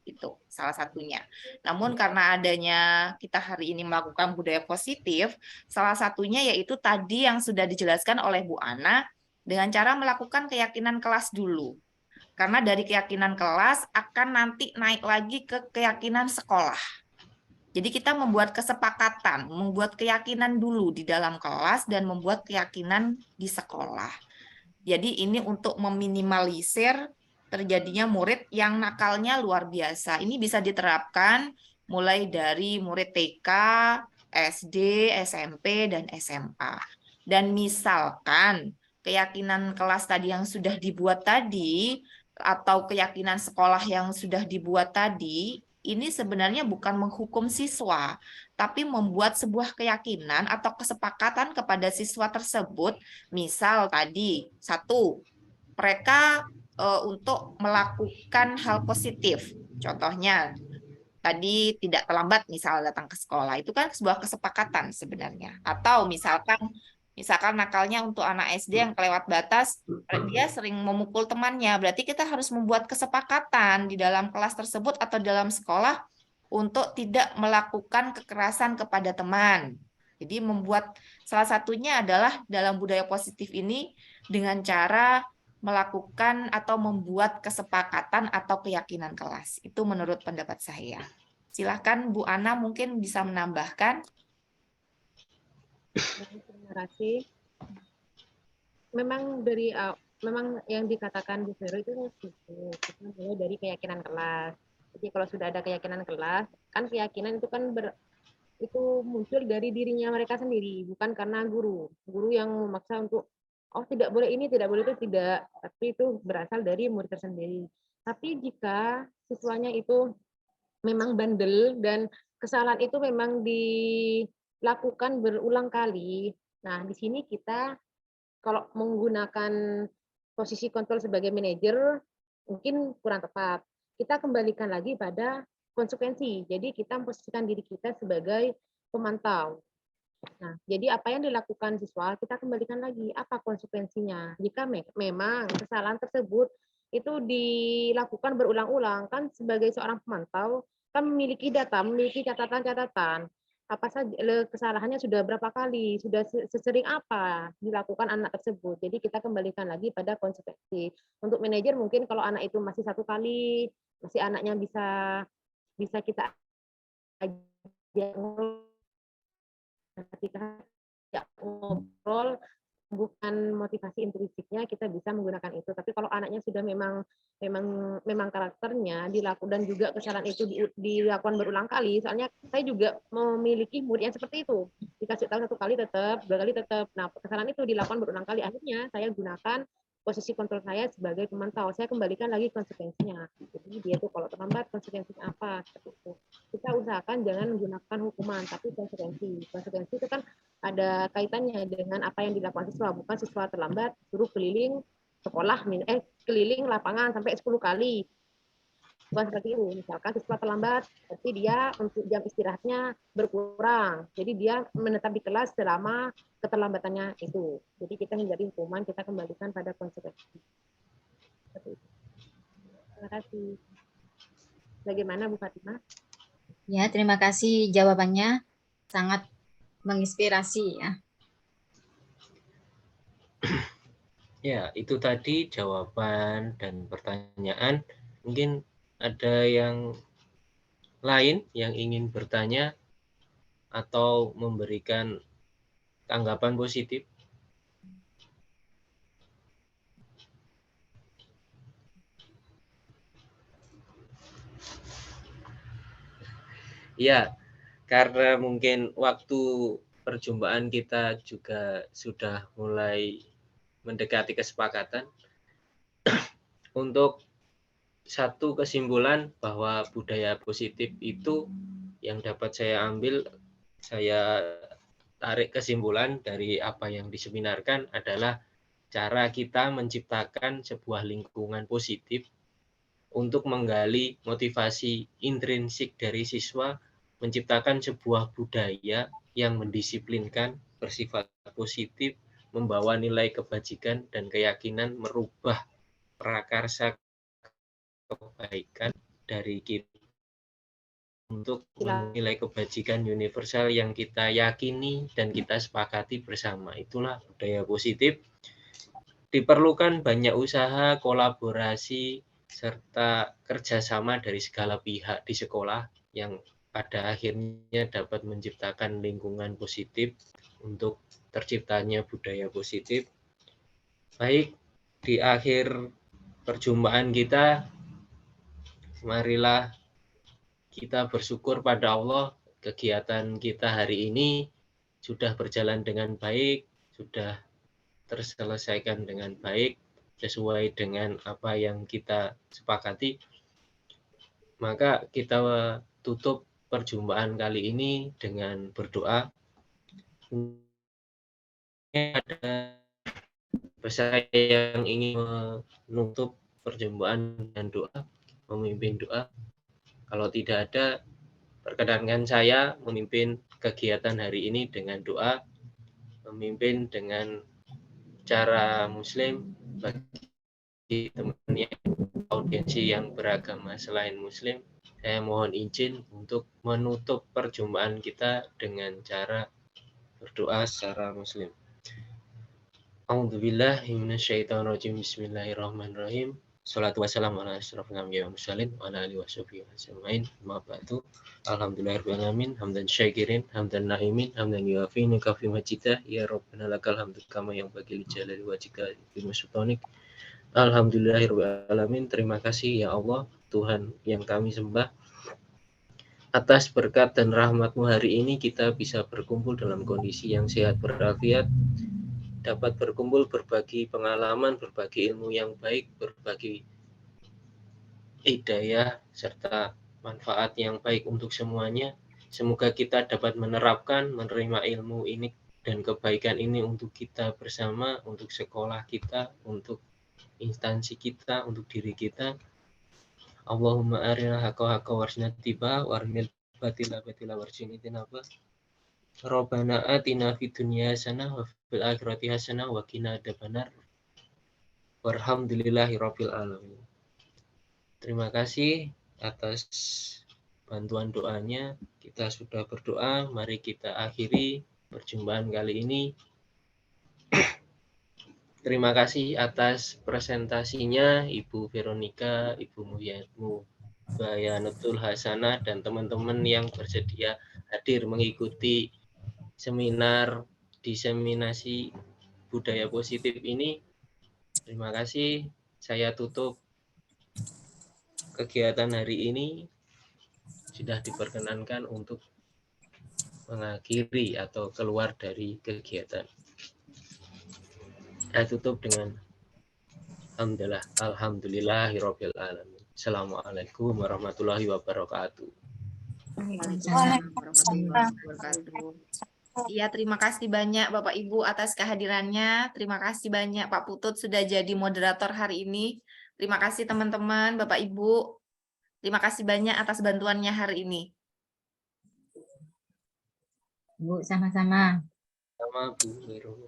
Speaker 2: itu salah satunya. Namun karena adanya kita hari ini melakukan budaya positif, salah satunya yaitu tadi yang sudah dijelaskan oleh Bu Ana, dengan cara melakukan keyakinan kelas dulu. Karena dari keyakinan kelas akan nanti naik lagi ke keyakinan sekolah. Jadi kita membuat kesepakatan, membuat keyakinan dulu di dalam kelas dan membuat keyakinan di sekolah. Jadi ini untuk meminimalisir terjadinya murid yang nakalnya luar biasa. Ini bisa diterapkan mulai dari murid TK, SD, SMP, dan SMA. Dan misalkan keyakinan kelas tadi yang sudah dibuat tadi, atau keyakinan sekolah yang sudah dibuat tadi, ini sebenarnya bukan menghukum siswa, tapi membuat sebuah keyakinan atau kesepakatan kepada siswa tersebut. Misal tadi, 1, mereka untuk melakukan hal positif. Contohnya tadi tidak terlambat misal datang ke sekolah, itu kan sebuah kesepakatan sebenarnya. Atau misalkan nakalnya untuk anak SD yang kelewat batas, dia sering memukul temannya, berarti kita harus membuat kesepakatan di dalam kelas tersebut atau dalam sekolah untuk tidak melakukan kekerasan kepada teman. Jadi membuat, salah satunya adalah dalam budaya positif ini dengan cara melakukan atau membuat kesepakatan atau keyakinan kelas. Itu menurut pendapat saya. Silakan Bu Ana mungkin bisa menambahkan.
Speaker 4: Terima kasih. Memang memang yang dikatakan Bu Vero itu kita mulai dari keyakinan kelas. Jadi kalau sudah ada keyakinan kelas, kan keyakinan itu kan itu muncul dari dirinya mereka sendiri, bukan karena guru yang memaksa untuk tidak boleh ini, tidak boleh itu, tidak, tapi itu berasal dari murid tersendiri. Tapi jika siswanya itu memang bandel dan kesalahan itu memang dilakukan berulang kali, nah di sini kita kalau menggunakan posisi kontrol sebagai manajer mungkin kurang tepat. Kita kembalikan lagi pada konsekuensi. Jadi kita memposisikan diri kita sebagai pemantau. Nah, jadi apa yang dilakukan siswa, kita kembalikan lagi apa konsekuensinya. Jika memang kesalahan tersebut itu dilakukan berulang-ulang, kan sebagai seorang pemantau, kan memiliki data, memiliki catatan-catatan. Apa saja kesalahannya sudah berapa kali, sudah sesering apa dilakukan anak tersebut. Jadi kita kembalikan lagi pada konsekuensi. Untuk manajer mungkin kalau anak itu masih 1 kali, masih anaknya bisa kita ajak ketika ngobrol, bukan motivasi intrinsiknya, kita bisa menggunakan itu. Tapi kalau anaknya sudah memang karakternya dilakukan dan juga kesalahan itu dilakukan berulang kali, soalnya saya juga memiliki murid yang seperti itu, dikasih tahu 1 kali tetap, 2 kali tetap. Nah, kesalahan itu dilakukan berulang kali, akhirnya saya gunakan posisi kontrol saya sebagai pemantau, saya kembalikan lagi konsekuensinya. Jadi dia itu kalau terlambat konsekuensinya apa, seperti itu. Kita usahakan jangan menggunakan hukuman, tapi konsekuensi. Konsekuensi itu kan ada kaitannya dengan apa yang dilakukan siswa, bukan siswa terlambat suruh keliling sekolah, keliling lapangan sampai 10 kali. Bukan seperti itu. Misalkan siswa terlambat, berarti dia untuk jam istirahatnya berkurang. Jadi dia menetap di kelas selama keterlambatannya itu. Jadi kita hindari hukuman, kita kembalikan pada konsekuensi. Terima kasih. Bagaimana Bu Fatimah?
Speaker 3: Ya, terima kasih jawabannya. Sangat menginspirasi ya.
Speaker 1: Ya, itu tadi jawaban dan pertanyaan. Mungkin ada yang lain yang ingin bertanya atau memberikan tanggapan positif? Ya, karena mungkin waktu perjumpaan kita juga sudah mulai mendekati kesepakatan. Untuk satu kesimpulan bahwa budaya positif itu yang dapat saya ambil, saya tarik kesimpulan dari apa yang diseminarkan adalah cara kita menciptakan sebuah lingkungan positif untuk menggali motivasi intrinsik dari siswa, menciptakan sebuah budaya yang mendisiplinkan, bersifat positif, membawa nilai kebajikan dan keyakinan, merubah prakarsa kebaikan dari kita untuk nilai kebajikan universal yang kita yakini dan kita sepakati bersama. Itulah budaya positif. Diperlukan banyak usaha, kolaborasi, serta kerjasama dari segala pihak di sekolah yang pada akhirnya dapat menciptakan lingkungan positif untuk terciptanya budaya positif. Baik, di akhir perjumpaan kita, marilah kita bersyukur pada Allah, kegiatan kita hari ini sudah berjalan dengan baik, sudah terselesaikan dengan baik, sesuai dengan apa yang kita sepakati. Maka kita tutup perjumpaan kali ini dengan berdoa. Ada saya yang ingin menutup perjumpaan dan doa, memimpin doa. Kalau tidak ada, perkenankan saya memimpin kegiatan hari ini dengan doa, memimpin dengan cara Muslim bagi teman-teman audiensi yang beragama selain Muslim. Saya mohon izin untuk menutup perjumpaan kita dengan cara berdoa secara Muslim. A'udzubillahi minasyaitonirrajim. Bismillahirrahmanirrahim. Shalatu wassalamu ala asyrofil anbiya'i wal mursalin wa ala alihi washabihi ajmain. Amma ba'du. Alhamdulillahirabbil alamin, hamdan syakirin, hamdan naimin, hamdan yuafi nikafi majidah. Ya Rabbana lakal hamdu kama yang bagi jalali wajhika fi masyutonik. Alhamdulillahirabbil alamin. Terima kasih ya Allah, Tuhan yang kami sembah. Atas berkat dan rahmat-Mu hari ini kita bisa berkumpul dalam kondisi yang sehat walafiat, dapat berkumpul berbagi pengalaman, berbagi ilmu yang baik, berbagi hidayah serta manfaat yang baik untuk semuanya. Semoga kita dapat menerapkan, menerima ilmu ini dan kebaikan ini untuk kita bersama, untuk sekolah kita, untuk instansi kita, untuk diri kita. Allahumma arina haqqa haqqa warshina tiba warmil batila batila warshina tinaba. Rabbana atina fid dunya hasanah wa fil akhirati hasanah wa qina adzabannar. Walhamdulillahirabbil alamin. Terima kasih atas bantuan doanya. Kita sudah berdoa, mari kita akhiri perjumpaan kali ini. Terima kasih atas presentasinya Ibu Veronica, Ibu Mubayanatul Hasanah, dan teman-teman yang bersedia hadir mengikuti seminar diseminasi budaya positif ini. Terima kasih. Saya tutup kegiatan hari ini. Sudah diperkenankan untuk mengakhiri atau keluar dari kegiatan. Saya tutup dengan alhamdulillahirabbil alamin. Assalamualaikum warahmatullahi wabarakatuh.
Speaker 2: Iya, terima kasih banyak Bapak Ibu atas kehadirannya. Terima kasih banyak Pak Putut sudah jadi moderator hari ini. Terima kasih teman-teman, Bapak Ibu. Terima kasih banyak atas bantuannya hari ini.
Speaker 3: Bu, sama-sama.
Speaker 1: Sama Bu Vero.